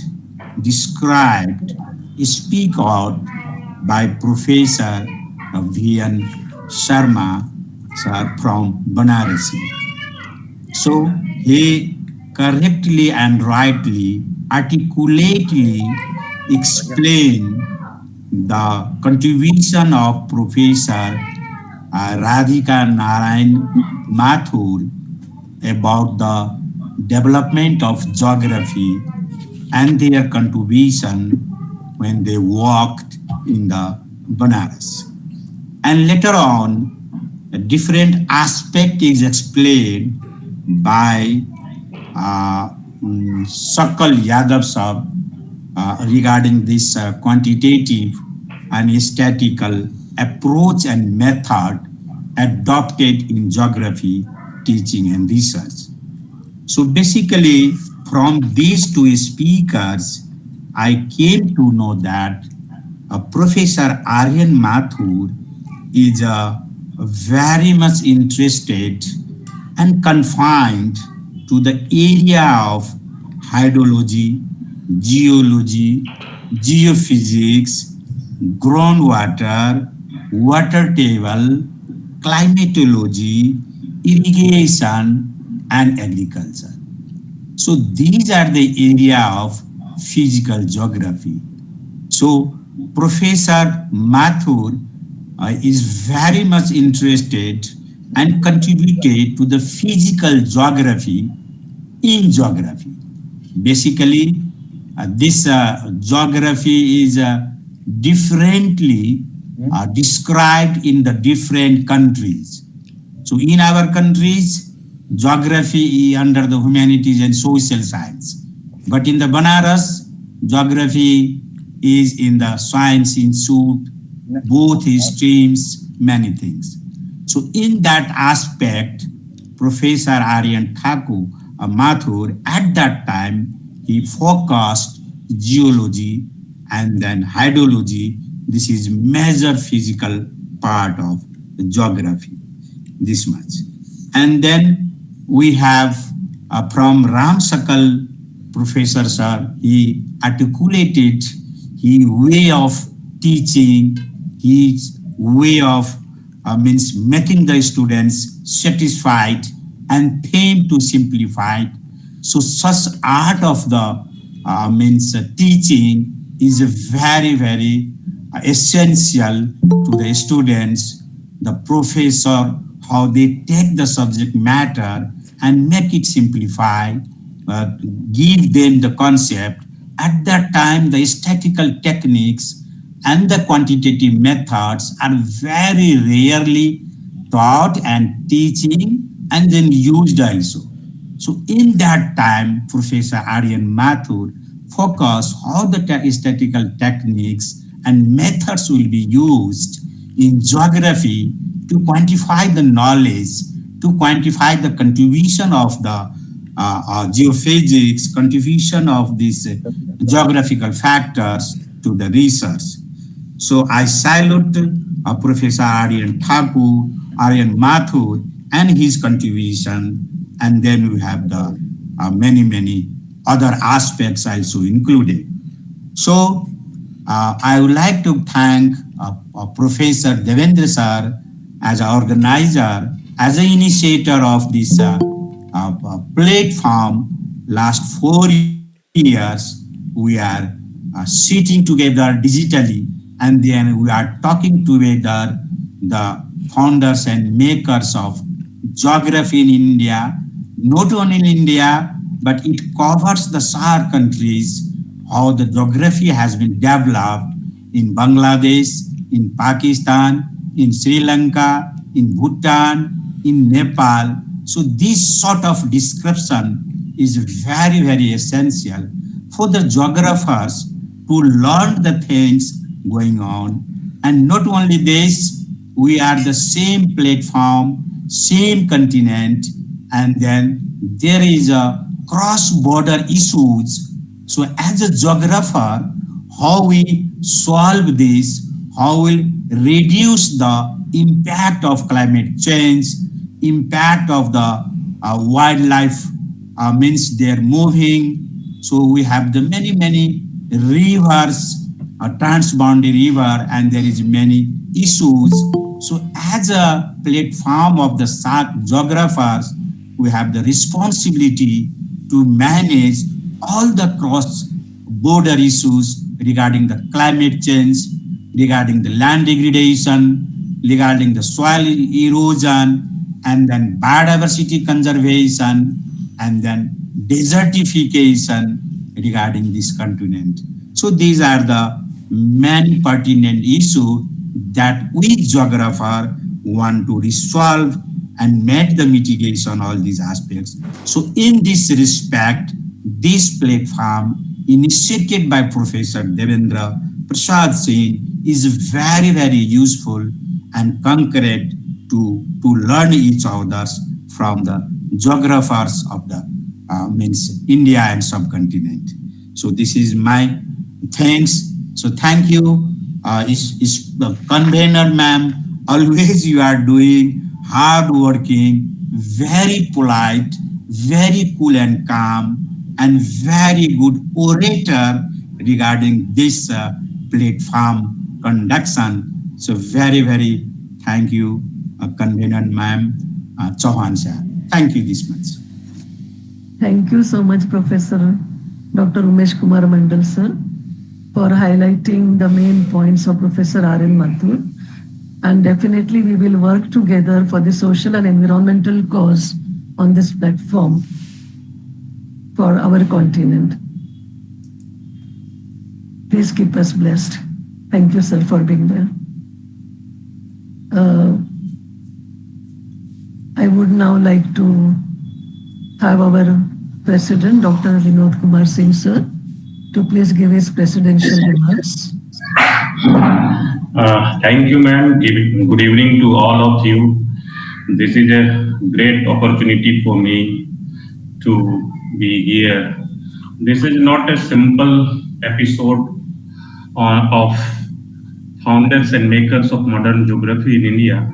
described, speak out by Professor V.N. Sharma sir from Banarasi. So he correctly and rightly, articulately explain the contribution of Professor Radhika Narayan Mathur about the development of geography and their contribution when they walked in the Banaras. And later on, a different aspect is explained by Sakal Yadav Sahab regarding this quantitative and statistical approach and method adopted in geography, teaching and research. So basically, from these two speakers, I came to know that Professor Aryan Mathur is very much interested and confined to the area of hydrology, geology, geophysics, groundwater, water table, climatology, irrigation, and agriculture. So these are the area of physical geography. So Professor Mathur is very much interested and contributed to the physical geography in geography. Basically, this geography is differently described in the different countries. So in our countries, geography is under the humanities and social science. But in the Banaras, geography is in the science institute, both streams, many things. So in that aspect, Professor Aryan Thakur Mathur, at that time, he focused geology and then hydrology. This is major physical part of geography, this much. And then we have from Ram Sakal, Professor Sir, he articulated his way of teaching, his way of means making the students satisfied and theme to simplify. So such art of the means teaching is very, very essential to the students, the professor, how they take the subject matter and make it simplified, give them the concept. At that time, the statistical techniques and the quantitative methods are very rarely taught and teaching and then used also. So in that time, Professor Aryan Mathur focused how the statistical techniques and methods will be used in geography to quantify the knowledge, to quantify the contribution of the geophysics, contribution of these geographical factors to the research. So I salute Professor Aryan Thakur, Aryan Mathur, and his contribution. And then we have the many, many other aspects also included. So I would like to thank Professor Devendra Sir as an organizer, as an initiator of this platform. Last 4 years, we are sitting together digitally, and then we are talking together, the founders and makers of geography in India, not only in India, but it covers the SAR countries, how the geography has been developed in Bangladesh, in Pakistan, in Sri Lanka, in Bhutan, in Nepal. So this sort of description is very, very essential for the geographers to learn the things going on. And not only this, we are the same platform, same continent, and then there is a cross-border issues. So as a geographer, how we solve this, how we reduce the impact of climate change, impact of the wildlife, means they're moving. So we have the many, many rivers, a transboundary river, and there is many issues. So as a platform of the geographers, we have the responsibility to manage all the cross-border issues regarding the climate change, regarding the land degradation, regarding the soil erosion, and then biodiversity conservation, and then desertification regarding this continent. So these are the many pertinent issues that we geographer want to resolve and make the mitigation all these aspects. So in this respect, this platform initiated by Professor Devendra Prasad Singh is very, very useful and concrete to learn each other from the geographers of the means India and subcontinent. So this is my thanks. So thank you, convener ma'am. Always you are doing hard working, very polite, very cool and calm, and very good orator regarding this platform conduction. So very, very thank you, convener ma'am, Chauhan sir. Thank you this much. Thank you so much, Professor Dr. Umesh Kumar Mandal sir, for highlighting the main points of Professor Aryan Mathur. And definitely we will work together for the social and environmental cause on this platform. for our continent. Please keep us blessed. Thank you, sir, for being there. I would now like to have our President, Dr. Vinod Kumar Singh, sir, to please give his presidential remarks. Thank you, ma'am. Good evening to all of you. This is a great opportunity for me to be here. This is not a simple episode of founders and makers of modern geography in India,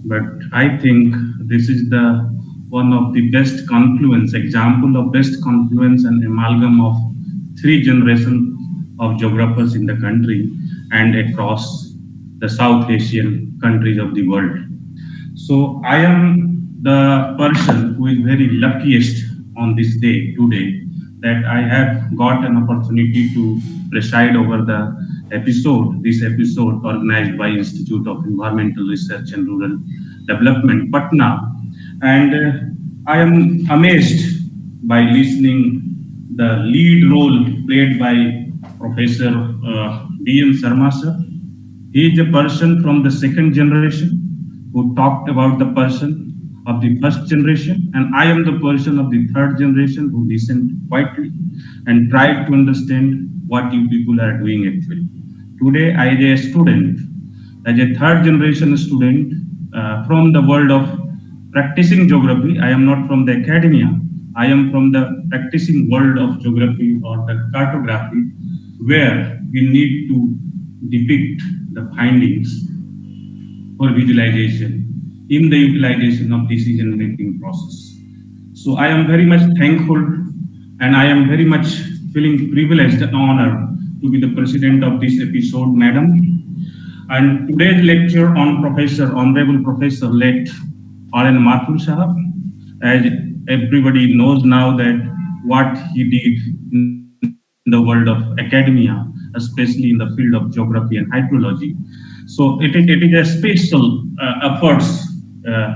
but I think this is the one of the best confluence, example of best confluence and amalgam of three generations of geographers in the country and across the South Asian countries of the world. So I am the person who is very luckiest on this day today that I have got an opportunity to preside over this episode organized by Institute of Environmental Research and Rural Development, Patna. And I am amazed by listening the lead role played by Professor B.N. Sharma sir. He is a person from the second generation who talked about the person of the first generation, and I am the person of the third generation who listened quietly and tried to understand what you people are doing actually. Today, as a student, as a third generation student from the world of practicing geography, I am not from the academia, I am from the practicing world of geography or the cartography, where we need to depict the findings for visualization in the utilization of decision-making process. So I am very much thankful and I am very much feeling privileged and honored to be the president of this episode, madam. And today's lecture on Honorable Professor late R.N. Mathur Sahab, as everybody knows now that what he did in the world of academia, especially in the field of geography and hydrology. So it is a special efforts.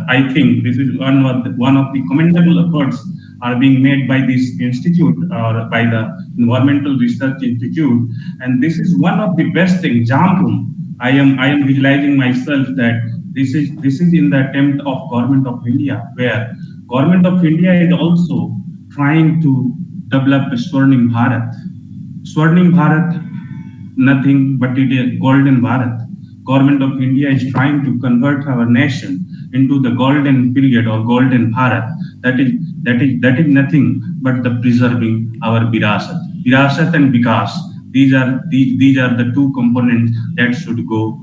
I think this is one of the commendable efforts are being made by this institute or by the Environmental Research Institute, and this is one of the best example. I am visualizing myself that this is in the attempt of Government of India, where Government of India is also trying to develop a Swarnim Bharat. Swarnim Bharat, nothing but it is Golden Bharat. Government of India is trying to convert our nation into the golden period or golden Bharat. That is nothing but the preserving our Virasat. Virasat and Vikas. These are the two components that should go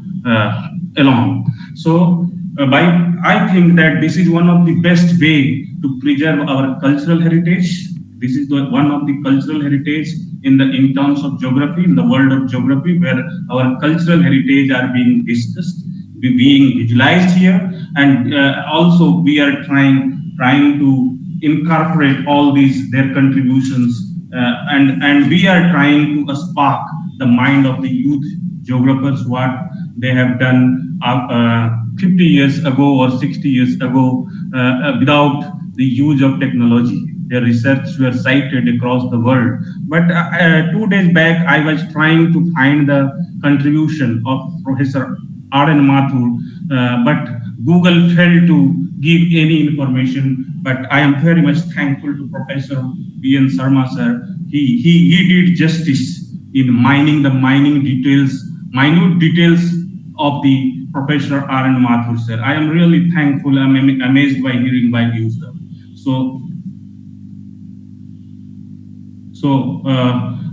along. So I think that this is one of the best way to preserve our cultural heritage. This is one of the cultural heritage in terms of geography, in the world of geography, where our cultural heritage are being discussed, being visualized here, and also we are trying to incorporate all their contributions, and we are trying to spark the mind of the youth geographers, what they have done 50 years ago or 60 years ago without the use of technology. Their research were cited across the world. But 2 days back, I was trying to find the contribution of Professor R.N. Mathur, but Google failed to give any information. But I am very much thankful to Professor B.N. Sharma sir. He did justice in mining the minute details of the Professor R.N. Mathur sir. I am really thankful. I'm amazed by hearing by you, sir. So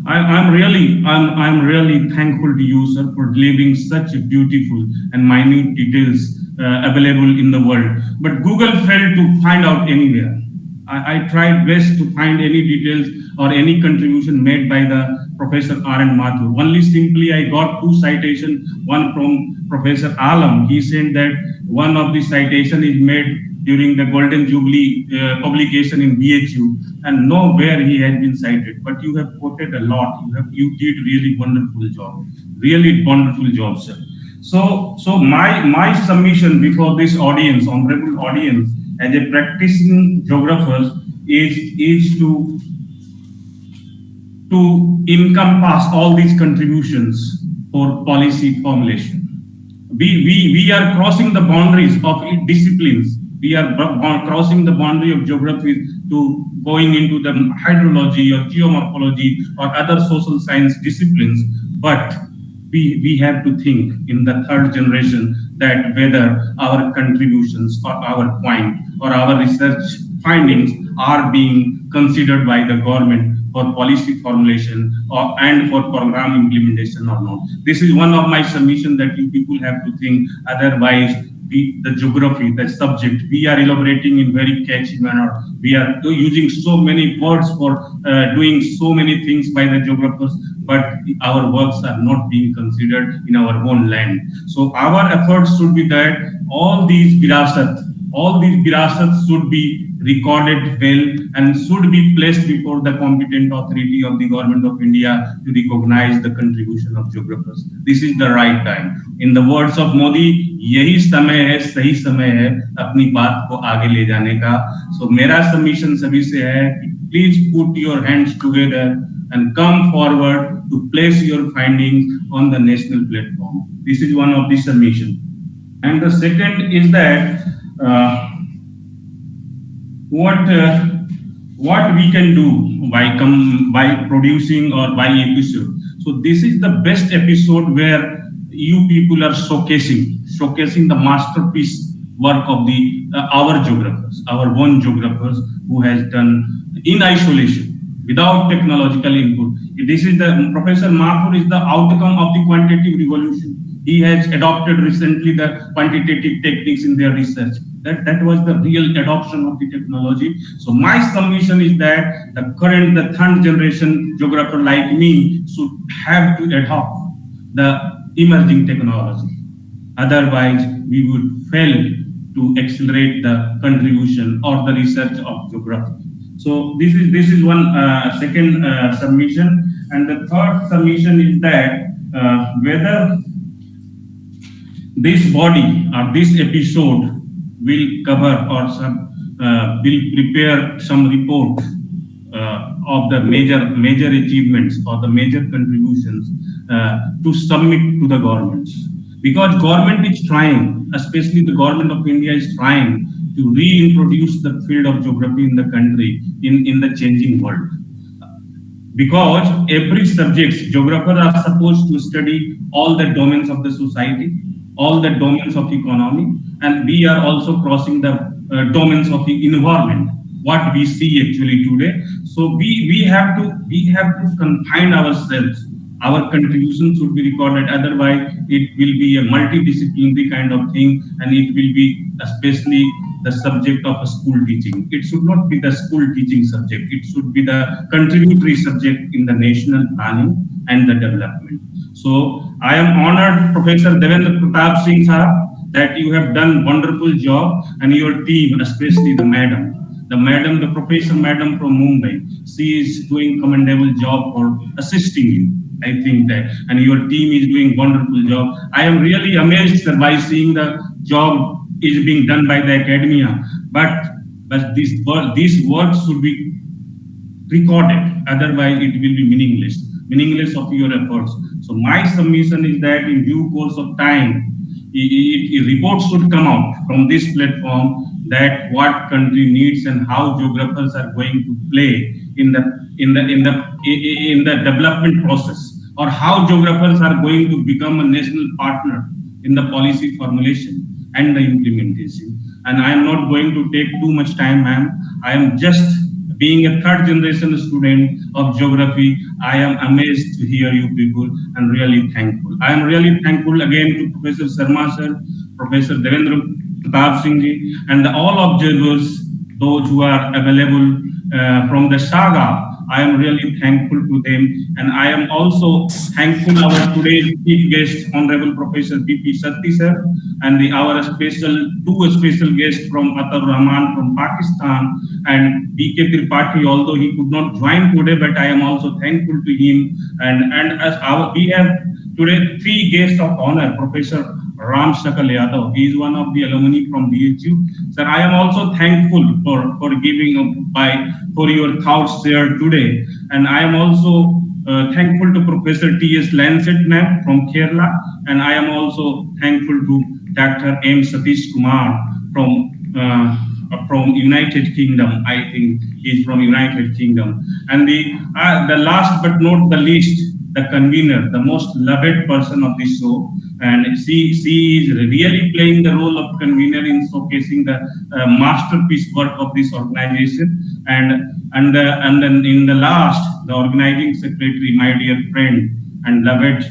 I'm really thankful to you, sir, for delivering such beautiful and minute details available in the world. But Google failed to find out anywhere. I tried best to find any details or any contribution made by the Professor R.N. Mathur. Only simply I got 2 citations, one from Professor Alam. He said that one of the citation is made during the Golden Jubilee publication in BHU, and nowhere he has been cited. But you have quoted a lot. You did really wonderful job, sir. So my submission before this audience, honorable audience, as a practicing geographer, is to to encompass all these contributions for policy formulation. We are crossing the boundaries of disciplines. We are crossing the boundary of geography to going into the hydrology or geomorphology or other social science disciplines. But we have to think in the third generation that whether our contributions or our point or our research findings are being considered by the government for policy formulation and for program implementation or not. This is one of my submission that you people have to think. Otherwise, the geography, the subject, we are elaborating in very catchy manner. We are using so many words for doing so many things by the geographers, but our works are not being considered in our own land. So our efforts should be that all these virasat should be recorded well and should be placed before the competent authority of the government of India to recognize the contribution of geographers. This is the right time. In the words of Modi, यही समय है, सही समय है अपनी बात को आगे ले जाने का. So मेरा submission सभी से है कि please put your hands together and come forward to place your findings on the national platform. This is one of the submission. And the second is that what we can do by producing or by episode. So this is the best episode where you people are showcasing the masterpiece work of the our geographers, our own geographers who has done in isolation without technological input. This is the Professor Mathur is the outcome of the quantitative revolution. He has adopted recently the quantitative techniques in their research. That was the real adoption of the technology. So my submission is that the third generation geographer like me should have to adopt the emerging technology. Otherwise, we would fail to accelerate the contribution or the research of geography. So this is one second submission, and the third submission is that whether this body or this episode will cover or will prepare some report of the major achievements or the major contributions to submit to the governments, because government is trying, especially the government of India is trying to reintroduce the field of geography in the country in the changing world. Because every subject, geographers are supposed to study all the domains of the society, all the domains of economy, and we are also crossing the domains of the environment, what we see actually today. So we have to confine ourselves. Our contribution should be recorded, otherwise it will be a multidisciplinary kind of thing, and it will be especially the subject of a school teaching. It should not be the school teaching subject. It should be the contributory subject in the national planning and the development. So I am honored, Professor Devendra Pratap Singh sir, that you have done wonderful job, and your team, especially the Professor Madam from Mumbai. She is doing commendable job for assisting you. I think that, and your team is doing wonderful job. I am really amazed by seeing the job is being done by the academia, but this work should be recorded, otherwise it will be meaningless of your efforts. So my submission is that in due course of time, a report should come out from this platform that what country needs and how geographers are going to play in the development process, or how geographers are going to become a national partner in the policy formulation and the implementation. And I am not going to take too much time, ma'am. I am just being a third generation student of geography. I am amazed to hear you people and really thankful. I am really thankful again to Professor Sharma sir, Professor Devendra Pratap Singh ji, and all observers, those who are available from the saga. I am really thankful to them, and I am also thankful our today's chief guest, Honorable Professor B.P. Satti sir, and our two special guests from Atar Rahman from Pakistan, and B.K. Tripathi, although he could not join today, but I am also thankful to him. And as we have today three guests of honor, Professor Ram Shakal Yadav. He is one of the alumni from BHU. Sir, I am also thankful for giving for your thoughts there today. And I am also thankful to Professor T.S. Lancet ma'am from Kerala. And I am also thankful to Dr. M. Satish Kumar from United Kingdom. I think he's from United Kingdom. And the last but not the least, the convener, the most loved person of this show, and she is really playing the role of convener in showcasing the masterpiece work of this organization. And then in the last, the organizing secretary, my dear friend and loved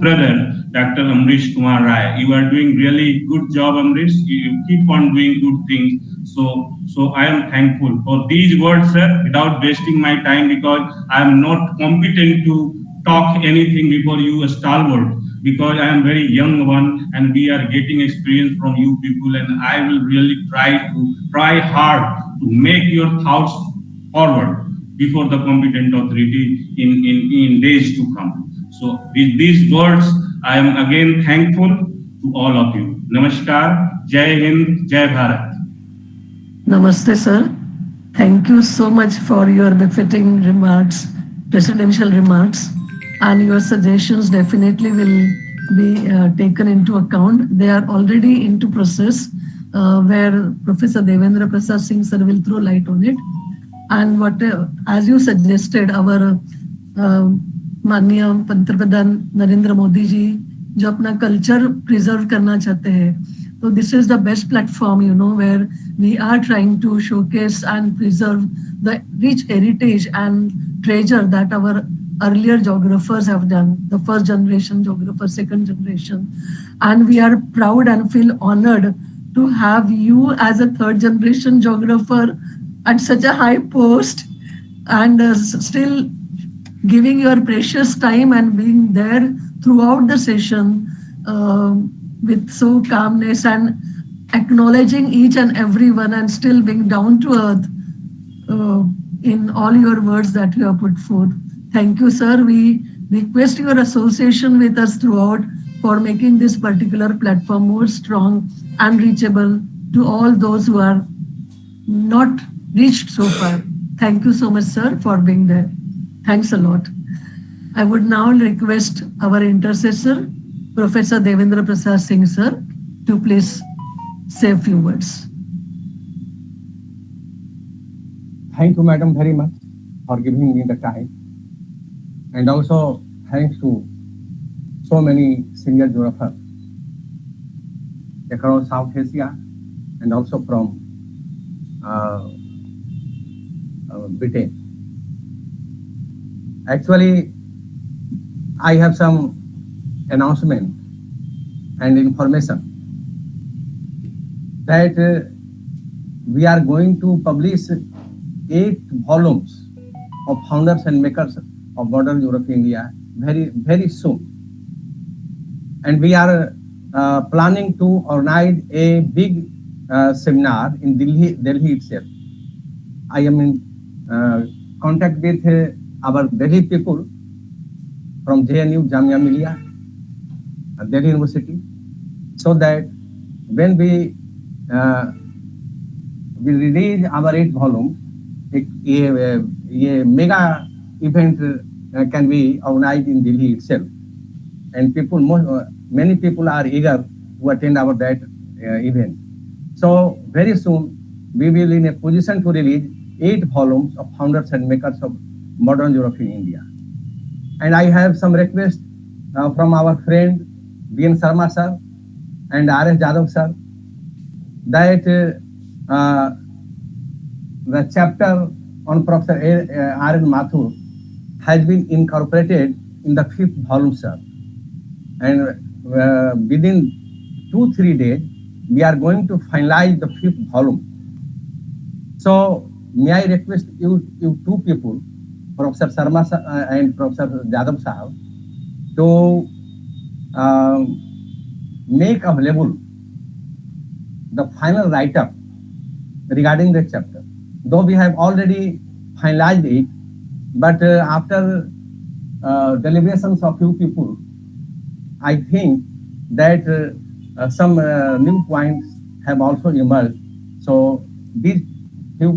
brother, Dr. Amrish Kumar Rai. You are doing really good job, Amrish. You keep on doing good things. So I am thankful for these words, sir, without wasting my time, because I am not competent to talk anything before you, a stalwart, because I am very young one and we are getting experience from you people, and I will really try hard to make your thoughts forward before the competent authority in days to come. So with these words, I am again thankful to all of you. Namaskar, Jai Hind, Jai Bharat. Namaste, sir. Thank you so much for your befitting remarks, presidential remarks, and your suggestions definitely will be taken into account. They are already into process where Professor Devendra Prasad Singh sir will throw light on it. And what, as you suggested, our माननीय पंतप्रधान नरेंद्र मोदी जी जो अपना culture preserve करना चाहते हैं, तो this is the best platform, you know, where we are trying to showcase and preserve the rich heritage and treasure that our earlier geographers have done, the first generation geographers, second generation. And we are proud and feel honored to have you as a third generation geographer at such a high post, and still giving your precious time and being there throughout the session with so calmness and acknowledging each and everyone and still being down to earth in all your words that you have put forth. Thank you, sir. We request your association with us throughout for making this particular platform more strong and reachable to all those who are not reached so far. Thank you so much, sir, for being there. Thanks a lot. I would now request our intercessor, Professor Devendra Prasad Singh, sir, to please say a few words. Thank you, madam, very much for giving me the time. And also thanks to so many senior geographers across South Asia and also from Britain. Actually, I have some announcement and information that we are going to publish 8 volumes of founders and makers of modern geography in India very soon. And we are planning to organize a big seminar in Delhi itself. I am in contact with our Delhi people from JNU, Jamia Millia, Delhi University, so that when we release our 8 volumes, a mega event can be organized in Delhi itself, and many people are eager to attend that event. So very soon we will in a position to release 8 volumes of founders and makers of modern geography in India. And I have some requests from our friend B.N. Sharma sir and R.S. Jadhav sir that the chapter on Professor R.N. Mathur has been incorporated in the 5th volume, sir. And within 2-3 days, we are going to finalize the 5th volume. So may I request you 2 people, Professor Sharma and Professor Jadhav Sahab, to make available the final write-up regarding the chapter. Though we have already finalized it, but after deliberations of few people, I think that some new points have also emerged. So these few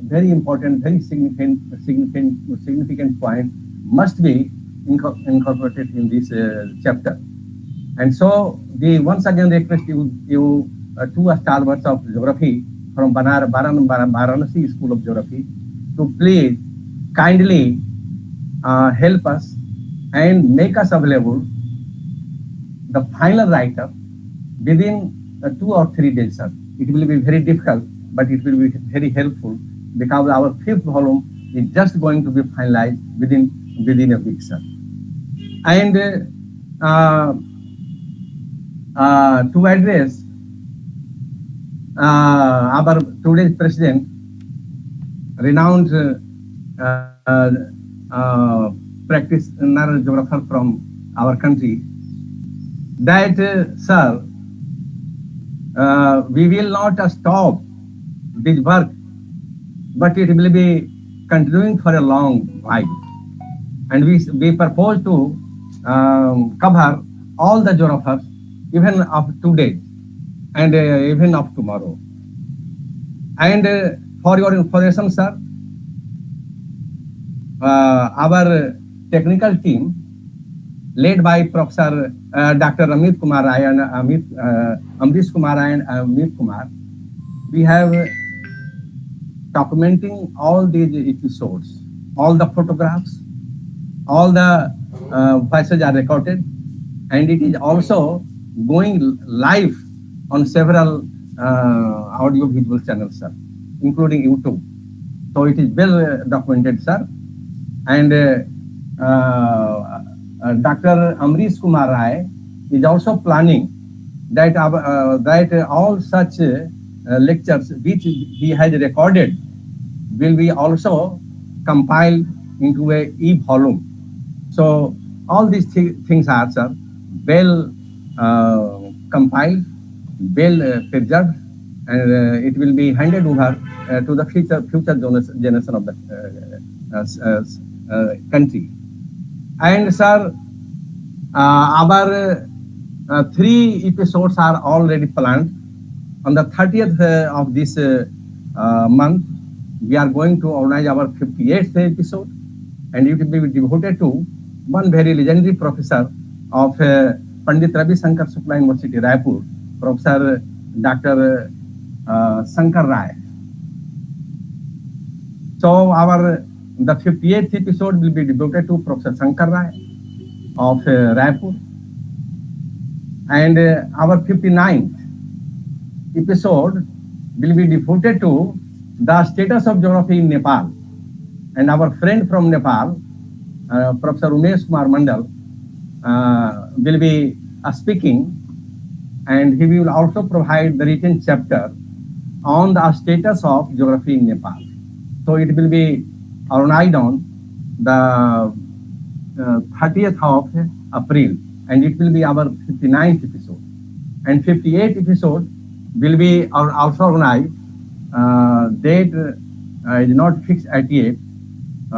very important, very significant points must be incorporated in this chapter. And so the once again request you two stalwarts of geography from Varanasi School of Geography to please kindly help us and make us available the final write-up within 2 or 3 days, sir. It will be very difficult, but it will be very helpful because our 5th volume is just going to be finalized within a week, sir. And to address our today's president, renowned practitioner geographer from our country, that sir, we will not stop this work, but it will be continuing for a long while. And we propose to cover all the geographers, even of today and even of tomorrow. And for your information, sir, our technical team, led by Professor Dr. Amit Kumar Rai and Amrish Kumar Rai and Amit Kumar, we have documenting all these episodes, all the photographs, all the voices are recorded, and it is also going live on several audio-visual channels, sir, including YouTube. So it is well documented, sir. And Dr. Amrish Kumar Rai is also planning that all such lectures which he has recorded will be also compiled into a e-volume. So all these things are, sir, well compiled, well preserved, and it will be handed over to the future generation of the country. And sir, our 3 episodes are already planned. On the 30th of this month, we are going to organize our 58th episode, and it will be devoted to one very legendary professor of Pandit Ravi Shankar Shukla University, Raipur, Professor Dr. Shankar Rai. So the 58th episode will be devoted to Professor Shankar Rai of Raipur, and our 59th episode will be devoted to the status of geography in Nepal, and our friend from Nepal, Professor Umesh Kumar Mandal, will be speaking, and he will also provide the written chapter on the status of geography in Nepal. So it will be organized on the 30th of April, and it will be our 59th episode. And 58th episode will be also organized. Date is not fixed at yet,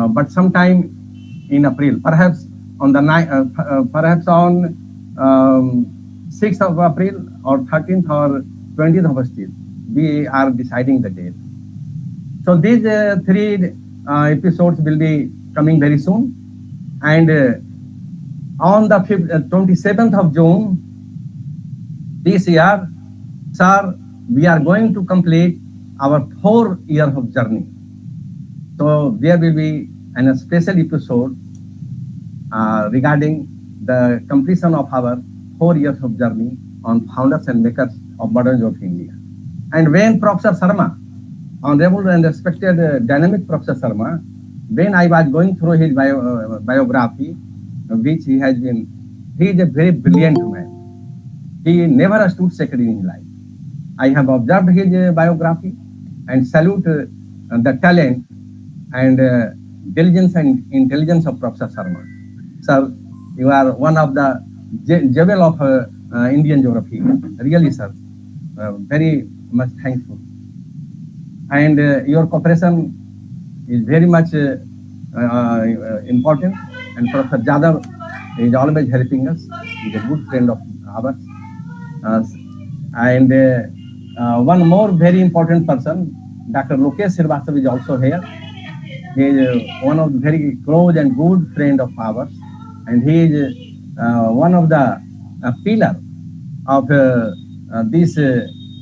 but sometime in April, perhaps on the perhaps on 6th of April or 13th or 20th of April. We are deciding the date. So these 3 episodes will be coming very soon, and on the 27th of June this year, sir, we are going to complete our 4 years of journey. So there will be a special episode regarding the completion of our 4 years of journey on founders and makers of modern geography in India. And when Professor Sharma, honorable and respected dynamic Professor Sharma, when I was going through his biography, which he is a very brilliant man. He never stood second in his life. I have observed his biography and salute the talent and diligence and intelligence of Professor Sharma. Sir, you are one of the jewel of Indian geography. Really, sir, very much thankful. And your cooperation is very much important. And Professor Jadhav is always helping us. He is a good friend of ours. Uh, and one more very important person, Dr. Lokesh Srivastava is also here. He is one of the very close and good friend of ours, and he is one of the pillar of this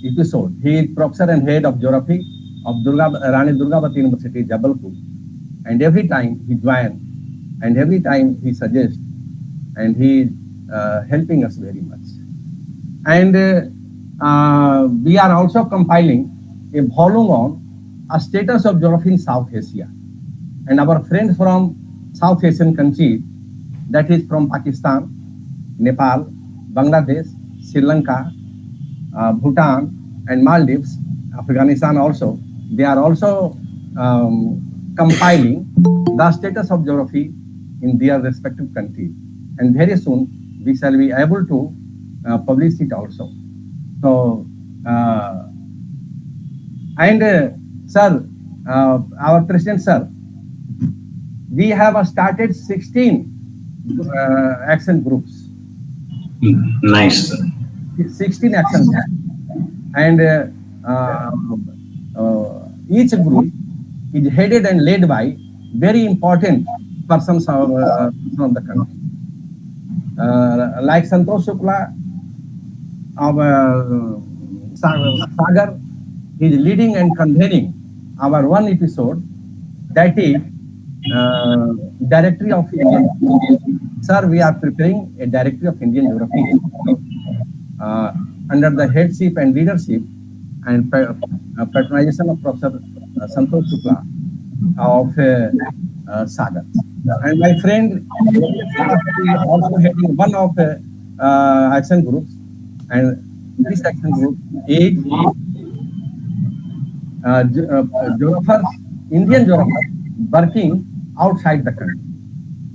episode. He is professor and head of geography of Rani Durgavati University, Jabalpur, and every time he joins, and every time he suggests, and he is helping us very much. And we are also compiling a volume on a status of geography in South Asia. And our friends from South Asian countries, that is from Pakistan, Nepal, Bangladesh, Sri Lanka, Bhutan, and Maldives, Afghanistan also, they are also compiling the status of geography in their respective countries. And very soon, we shall be able to publish it also. So, sir, our president, sir, we have started 16 action groups. Nice, sir. 16 action groups. And each group is headed and led by very important persons from the country. Like Santosh Shukla, our Sagar, he is leading and convening our one episode, that is Directory of Indian. Sir, we are preparing a Directory of Indian Geography under the headship and leadership and patronization of Professor Santosh Shukla of Sagar. And my friend is also heading one of the action groups, and this action group is geographers, Indian geographers working outside the country.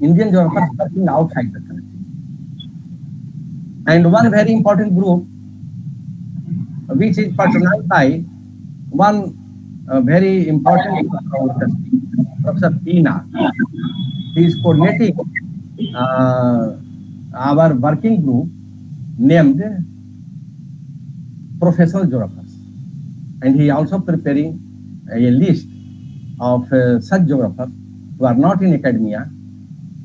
Indian geographers working outside the country. And one very important group, which is patronized by one very important Professor Patna. He is coordinating our working group named Professional Geographers. And he also preparing a list of such geographers who are not in academia,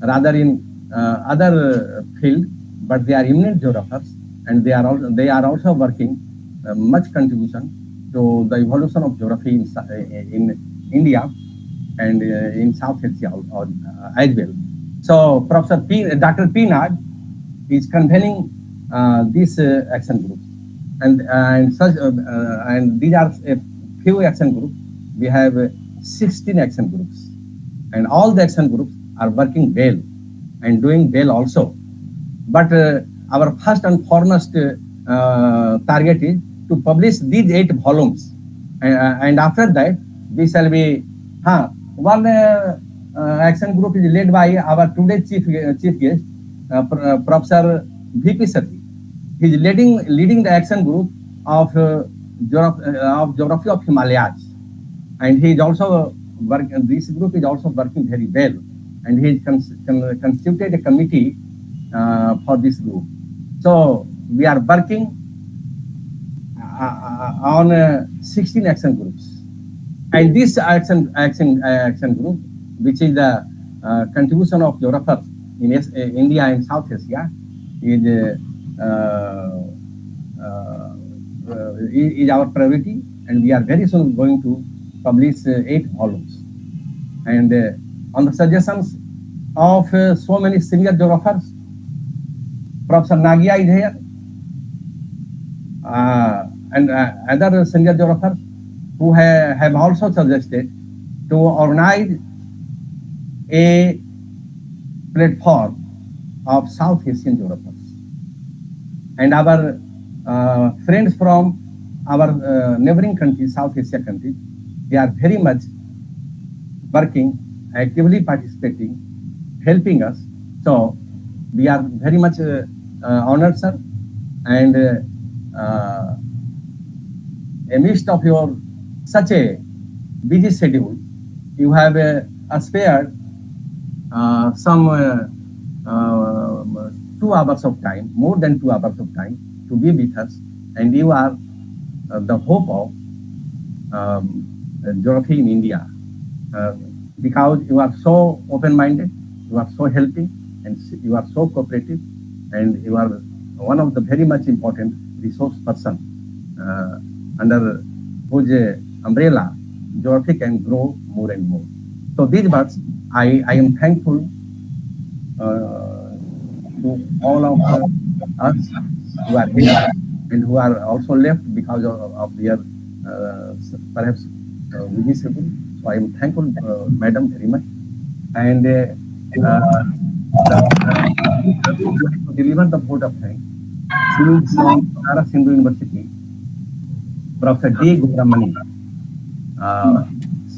rather in other field, but they are eminent geographers, and they are also working much contribution to the evolution of geography in India and in South Asia as well. So Professor Dr. Pinard is convening this action group, and these are a few action groups. We have 16 action groups, and all the action groups are working well and doing well also. But our first and foremost target is to publish these 8 volumes, and after that we shall be one action group is led by our today's chief guest, Professor V.P. Sati. He is leading the action group of geography of Himalayas, and he is also this group is also working very well, and he constituted a committee for this group. So we are working on 16 action groups, and this action group, which is the contribution of geographers in India and South Asia, is our priority, and we are very soon going to publish 8 volumes. And on the suggestions of so many senior geographers, Professor Nagia is here, and other senior geographers who have also suggested to organize a platform of South Asian geographers. And our friends from our neighboring countries, South Asia countries, they are very much working, actively participating, helping us. So we are very much honored, sir. And amidst of your such a busy schedule, you have spared some 2 hours of time, more than 2 hours of time, to be with us, and you are the hope of geography in India, because you are so open-minded, you are so helping, and you are so cooperative, and you are one of the very much important resource person under whose umbrella geography can grow more and more. So these words, I am thankful to all of us who are here and who are also left because of their perhaps busy schedule. So I am thankful, Madam, very much. And to deliver the vote of thanks, she is from Banaras Hindu University, Professor D. Gundramani.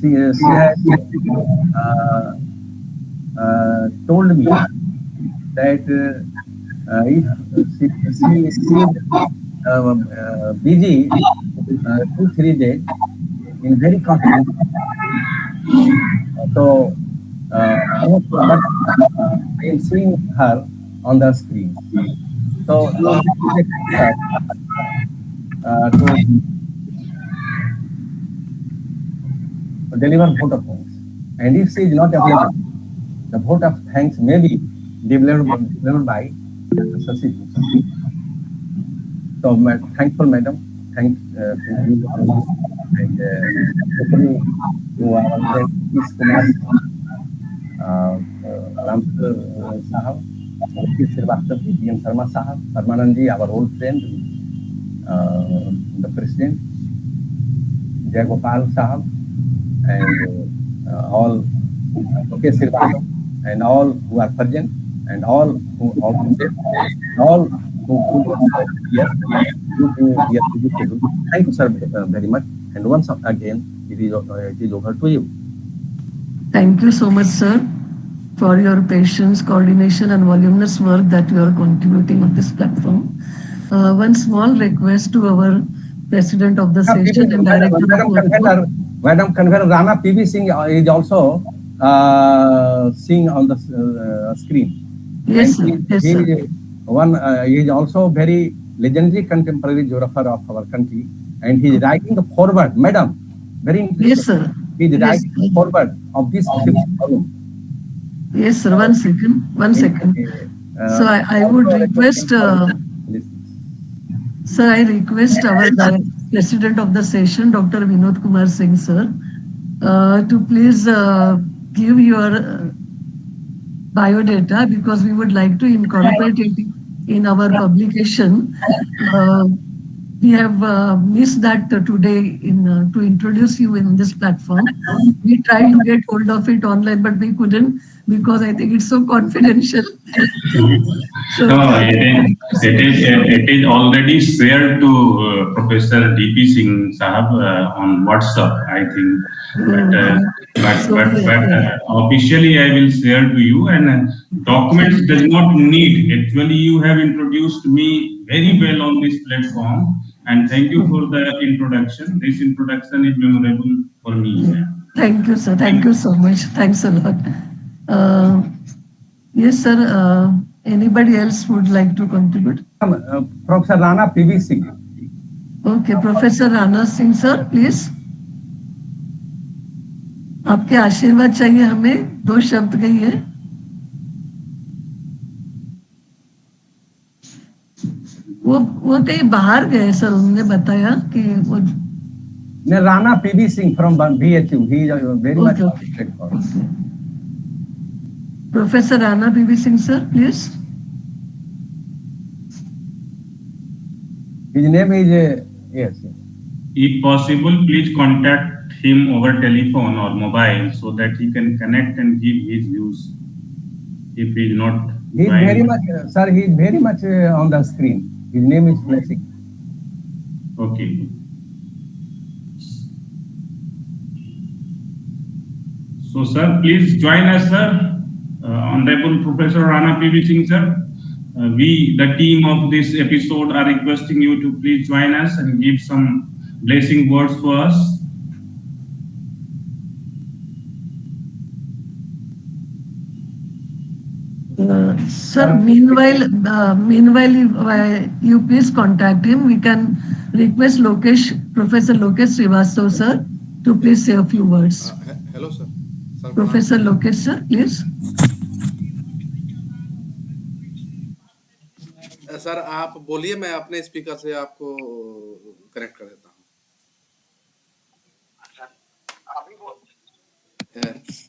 She has told me that if she is busy 2-3 days in very confident. So, but I am seeing her on the screen. So, this is a to deliver vote of thanks. And if she is not available, the vote of thanks may be delivered by Sasi. So, thankful, Madam. Thanks to you all. And especially to our friend Kish Kumar, Ramsar Sahab, Mukti Srivastava, D.M. Sharma Sahab, Parmananji, our old friend, the President, Jai Gopal Sahab, and all okay, Srivastava, and all who are present, and all who also left, all who are here, thank you, sir, very much. And once again, it is over to you. Thank you so much, sir, for your patience, coordination, and voluminous work that you are contributing on this platform. One small request to our president of the session and director of Madam Convener Rana P.B. Singh is also seeing on the screen. Yes, sir. Yes, he sir. He is also very legendary contemporary geographer of our country, and he is writing the foreword, Madam. Very interesting. Yes, sir. He is writing the foreword of this volume. Yes, sir. 1 second. 1 second. So I would request, sir, I request our president of the session, Dr. Vinod Kumar Singh, sir, to please give your biodata, because we would like to incorporate it in our publication. We have missed that today to introduce you in this platform. We tried to get hold of it online, but we couldn't, because I think it's so confidential. So it is already shared to Professor D.P. Singh Sahab on WhatsApp, I think. But officially I will share to you, and documents does not need. Actually, you have introduced me very well on this platform, and thank you for the introduction. This introduction is memorable for me. Thank you, sir. Thank you so much. Thanks a lot. Yes, sir. Anybody else would like to contribute? Professor Rana P.B. Singh. Okay, Professor Rana Singh, sir, please. आपके आशीर्वाद चाहिए हमें, 2 शब्द कहिए. वो कहीं बाहर गए सर, उन्होंने बताया कि वो Rana P.B. Singh from BHU. He is very much straightforward. Okay. Professor Rana P.B. Singh, sir, please. His name is yes. If possible, please contact him over telephone or mobile so that he can connect and give his views. If he is not, he is very much, sir. He is very much on the screen. His name is Blessing. Okay. So, sir, please join us, sir. Honorable Professor Rana P.B. Singh, sir. We, the team of this episode, are requesting you to please join us and give some blessing words for us. Sir, meanwhile, you please contact him. We can request Professor Lokesh Srivastava, sir, to please say a few words. Hello, sir. Sir, Professor Lokesh, sir, please. Sir आप बोलिए, मैं अपने speaker से आपको connect कर देता हूँ.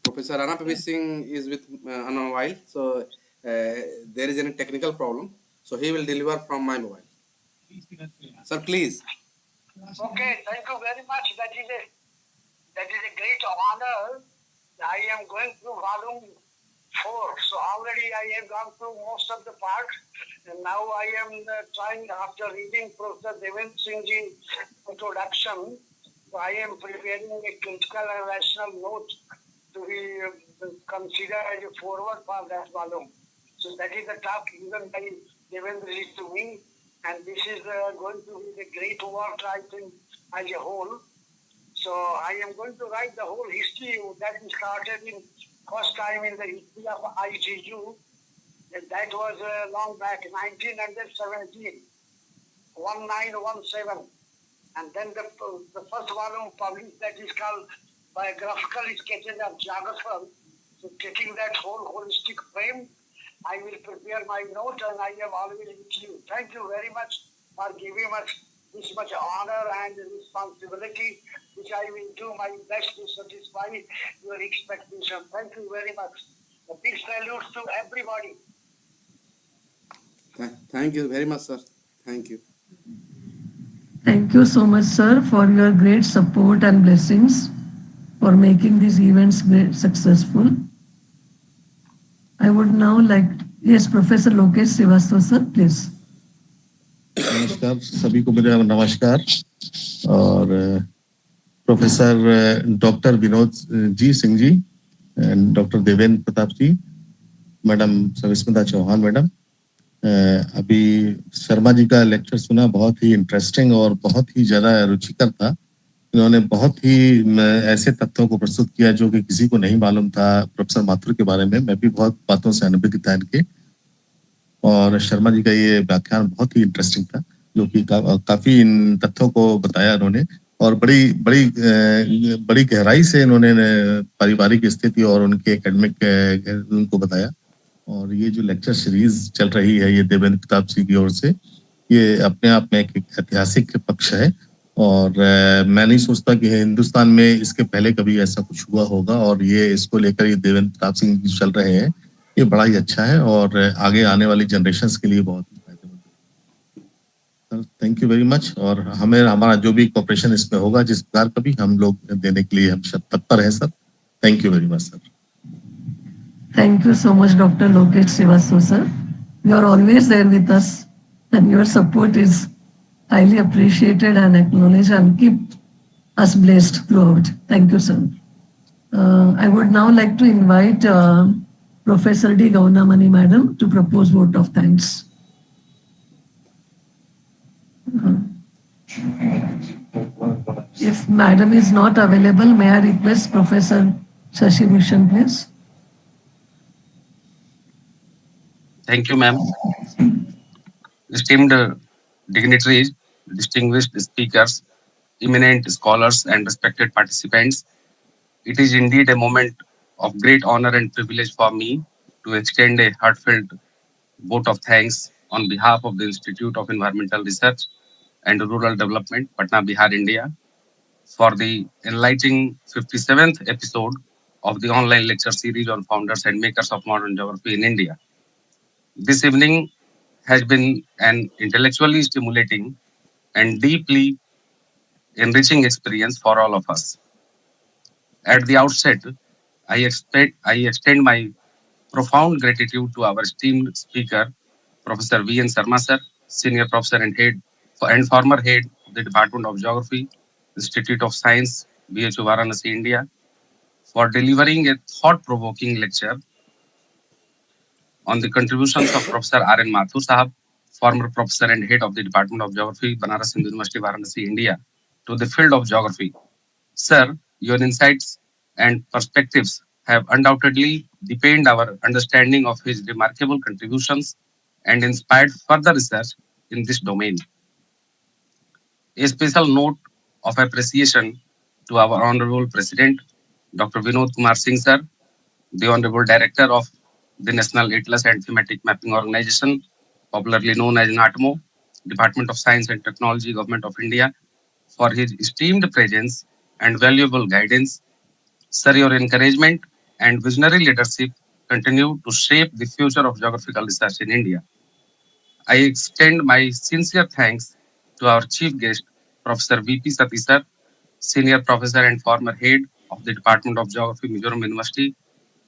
Professor Rana Praveer Singh is with on a mobile, so there is a technical problem, so he will deliver from my mobile. Sir, please. Okay, thank you very much. That is a great honor. I am going through volume 4, so already I have gone through most of the parts, and now I am trying, after reading Professor Devendra Singh's introduction, so I am preparing a critical and rational note to be considered as a forward for that volume. So that is the task given by Devendra to me, and this is going to be the great work, I think, as a whole. So I am going to write the whole history that started in first time in the history of IGU. And that was long back, 1917, 1917. And then the first volume published, that is called Biographical Sketches of Geographer. So taking that whole holistic frame, I will prepare my note, and I am always with you. Thank you very much for giving us this much honor and responsibility, which I will do my best to satisfy your expectation. Thank you very much. A big salute to everybody. Thank you very much, sir. Thank you. Thank you so much, sir, for your great support and blessings for making these events great successful. I would now like, yes, Professor Lokesh Srivastava, sir, please. नमस्कार सभी को, मेरा नमस्कार. और professor doctor Vinod ji Singh ji and doctor Devendra Pratap ji, madam Savismita Chauhan madam, Abhi Sharma जी का lecture सुना, बहुत ही interesting और बहुत ही ज़्यादा रुचिकर था. इन्होंने बहुत ही ऐसे तथ्यों को प्रस्तुत किया जो कि किसी को नहीं मालूम था प्रोफेसर माथुर के बारे में. मैं भी बहुत बातों से अनुभवित था इनके, और शर्मा जी का ये व्याख्यान बहुत ही इंटरेस्टिंग था, जो कि काफी इन तथ्यों को बताया उन्होंने, और बड़ी गहराई से इन्होंने पारिवारिक स्थिति और उनके एकेडमिक उनको बताया. और ये जो लेक्चर सीरीज चल रही है ये देवेंद्र प्रताप जी की ओर से, ये अपने आप में एक ऐतिहासिक पक्ष है. और मैं नहीं सोचता कि हिंदुस्तान में इसके पहले कभी ऐसा कुछ हुआ होगा, और ये इसको लेकर ये देवेंद्र प्रताप सिंह जी चल रहे हैं, ये बड़ा ही अच्छा है और आगे आने वाली जनरेशंस के लिए बहुत फायदेमंद है. Thank you very much. और हमारा जो भी कोऑपरेशन इसमें होगा, जिस प्रकार का भी, हम लोग देने के लिए हम तत्पर हैं sir. Thank you very much sir. Thank you so much, Dr. Lokesh Srivastava, sir. You are always there with us, and your support is highly appreciated and acknowledged, and keep us blessed throughout. Thank you, sir. I would now like to invite Professor D. Gaunamani Madam to propose vote of thanks. If Madam is not available, may I request Professor Shashi Bhushan, please? Thank you, ma'am. Esteemed dignitaries, distinguished speakers, eminent scholars, and respected participants, it is indeed a moment of great honor and privilege for me to extend a heartfelt vote of thanks on behalf of the Institute of Environmental Research and Rural Development, Patna, Bihar, India, for the enlightening 57th episode of the online lecture series on founders and makers of modern geography in India. This evening has been an intellectually stimulating and deeply enriching experience for all of us. At the outset, I extend my profound gratitude to our esteemed speaker, Professor V. N. Sarma sir, Senior Professor and former Head of the Department of Geography, Institute of Science, BHU Varanasi, India, for delivering a thought-provoking lecture on the contributions of Professor R. N. Mathur Sahab, former Professor and Head of the Department of Geography, Banaras Hindu University, Varanasi, India, to the field of geography. Sir, your insights and perspectives have undoubtedly deepened our understanding of his remarkable contributions and inspired further research in this domain. A special note of appreciation to our Honorable President, Dr. Vinod Kumar Singh sir, the Honorable Director of the National Atlas and Thematic Mapping Organization, popularly known as NATMO, Department of Science and Technology, Government of India, for his esteemed presence and valuable guidance. Sir, your encouragement and visionary leadership continue to shape the future of geographical research in India. I extend my sincere thanks to our chief guest, Professor V.P. Satish sir, Senior Professor and former head of the Department of Geography, Mizoram University,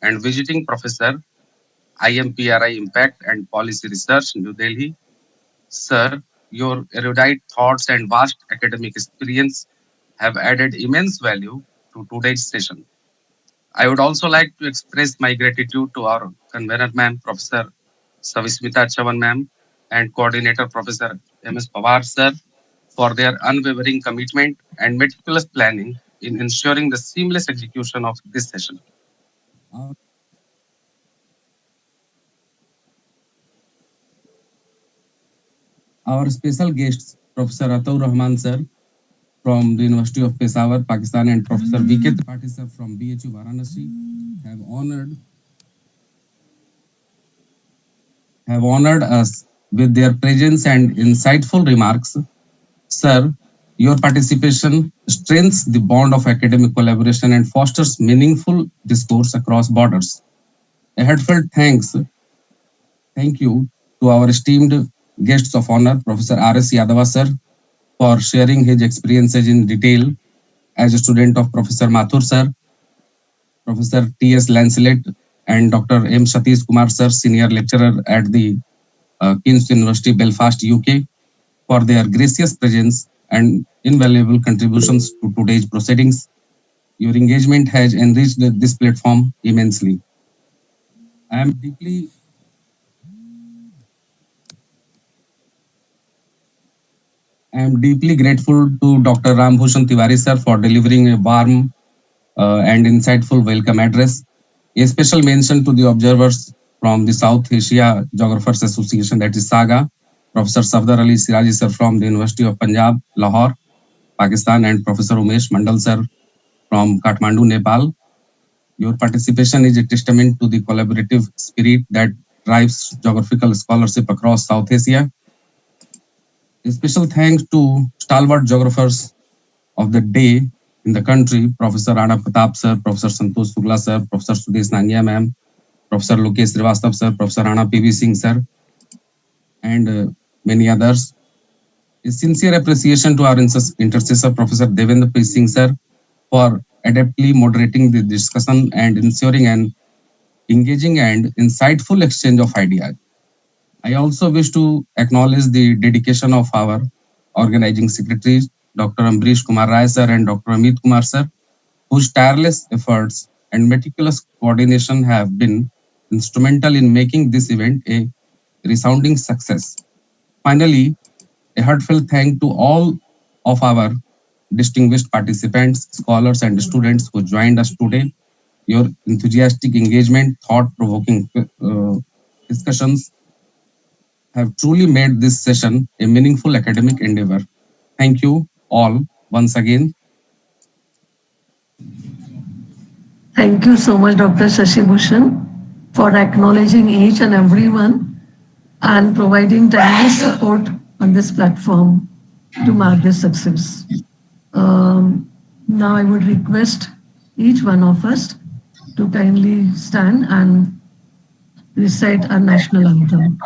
and visiting Professor, IMPRI Impact and Policy Research, New Delhi. Sir, your erudite thoughts and vast academic experience have added immense value to today's session. I would also like to express my gratitude to our convener, ma'am, Professor Savismita Chavan, ma'am, and coordinator, Professor M.S. Pawar, sir, for their unwavering commitment and meticulous planning in ensuring the seamless execution of this session. Our special guests, Professor Ataur Rahman, sir, from the University of Peshawar, Pakistan, and Professor V.K. Tripathi, sir, from BHU Varanasi, have honored us with their presence and insightful remarks. Sir, your participation strengthens the bond of academic collaboration and fosters meaningful discourse across borders. A heartfelt thank you to our esteemed guests of honor, Professor R.S. Yadava, sir, for sharing his experiences in detail as a student of Professor Mathur, sir, Professor T.S. Lancelet, and Dr. M. Satish Kumar, sir, senior lecturer at the King's University, Belfast, UK, for their gracious presence and invaluable contributions to today's proceedings. Your engagement has enriched this platform immensely. I am deeply grateful to Dr. Ram Bhushan Tiwari, sir, for delivering a warm and insightful welcome address. A special mention to the observers from the South Asia Geographers Association, that is SAGA, Professor Safdar Ali Siraji, sir, from the University of Punjab, Lahore, Pakistan, and Professor Umesh Mandal, sir, from Kathmandu, Nepal. Your participation is a testament to the collaborative spirit that drives geographical scholarship across South Asia. A special thanks to stalwart geographers of the day in the country, Professor Rana Pratap sir, Professor Santosh Sugla sir, Professor Sudesh Nangia ma'am, Professor Lokesh Srivastav sir, Professor Rana P.V. Singh sir, and many others. A sincere appreciation to our intercessor, Professor Devendra P. Singh sir, for adeptly moderating the discussion and ensuring an engaging and insightful exchange of ideas. I also wish to acknowledge the dedication of our organizing secretaries, Dr. Ambrish Kumar Rai sir and Dr. Amit Kumar sir, whose tireless efforts and meticulous coordination have been instrumental in making this event a resounding success. Finally, a heartfelt thank to all of our distinguished participants, scholars, and students who joined us today. Your enthusiastic engagement, thought-provoking discussions have truly made this session a meaningful academic endeavor. Thank you all once again. Thank you so much, Dr. Shashi Bhushan, for acknowledging each and everyone and providing timely support on this platform to mark this success. Now I would request each one of us to kindly stand and recite our national anthem.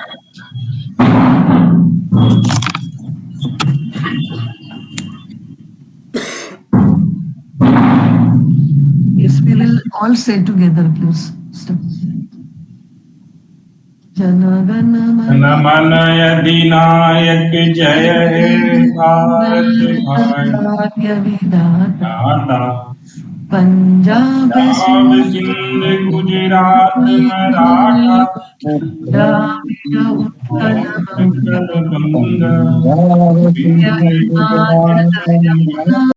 Yes, we will all say together, please. Stop. मन अधिनायक जय हे भारत भाग्य विधाता पंजाब सिंध गुजरात मराठा उत्तर बंग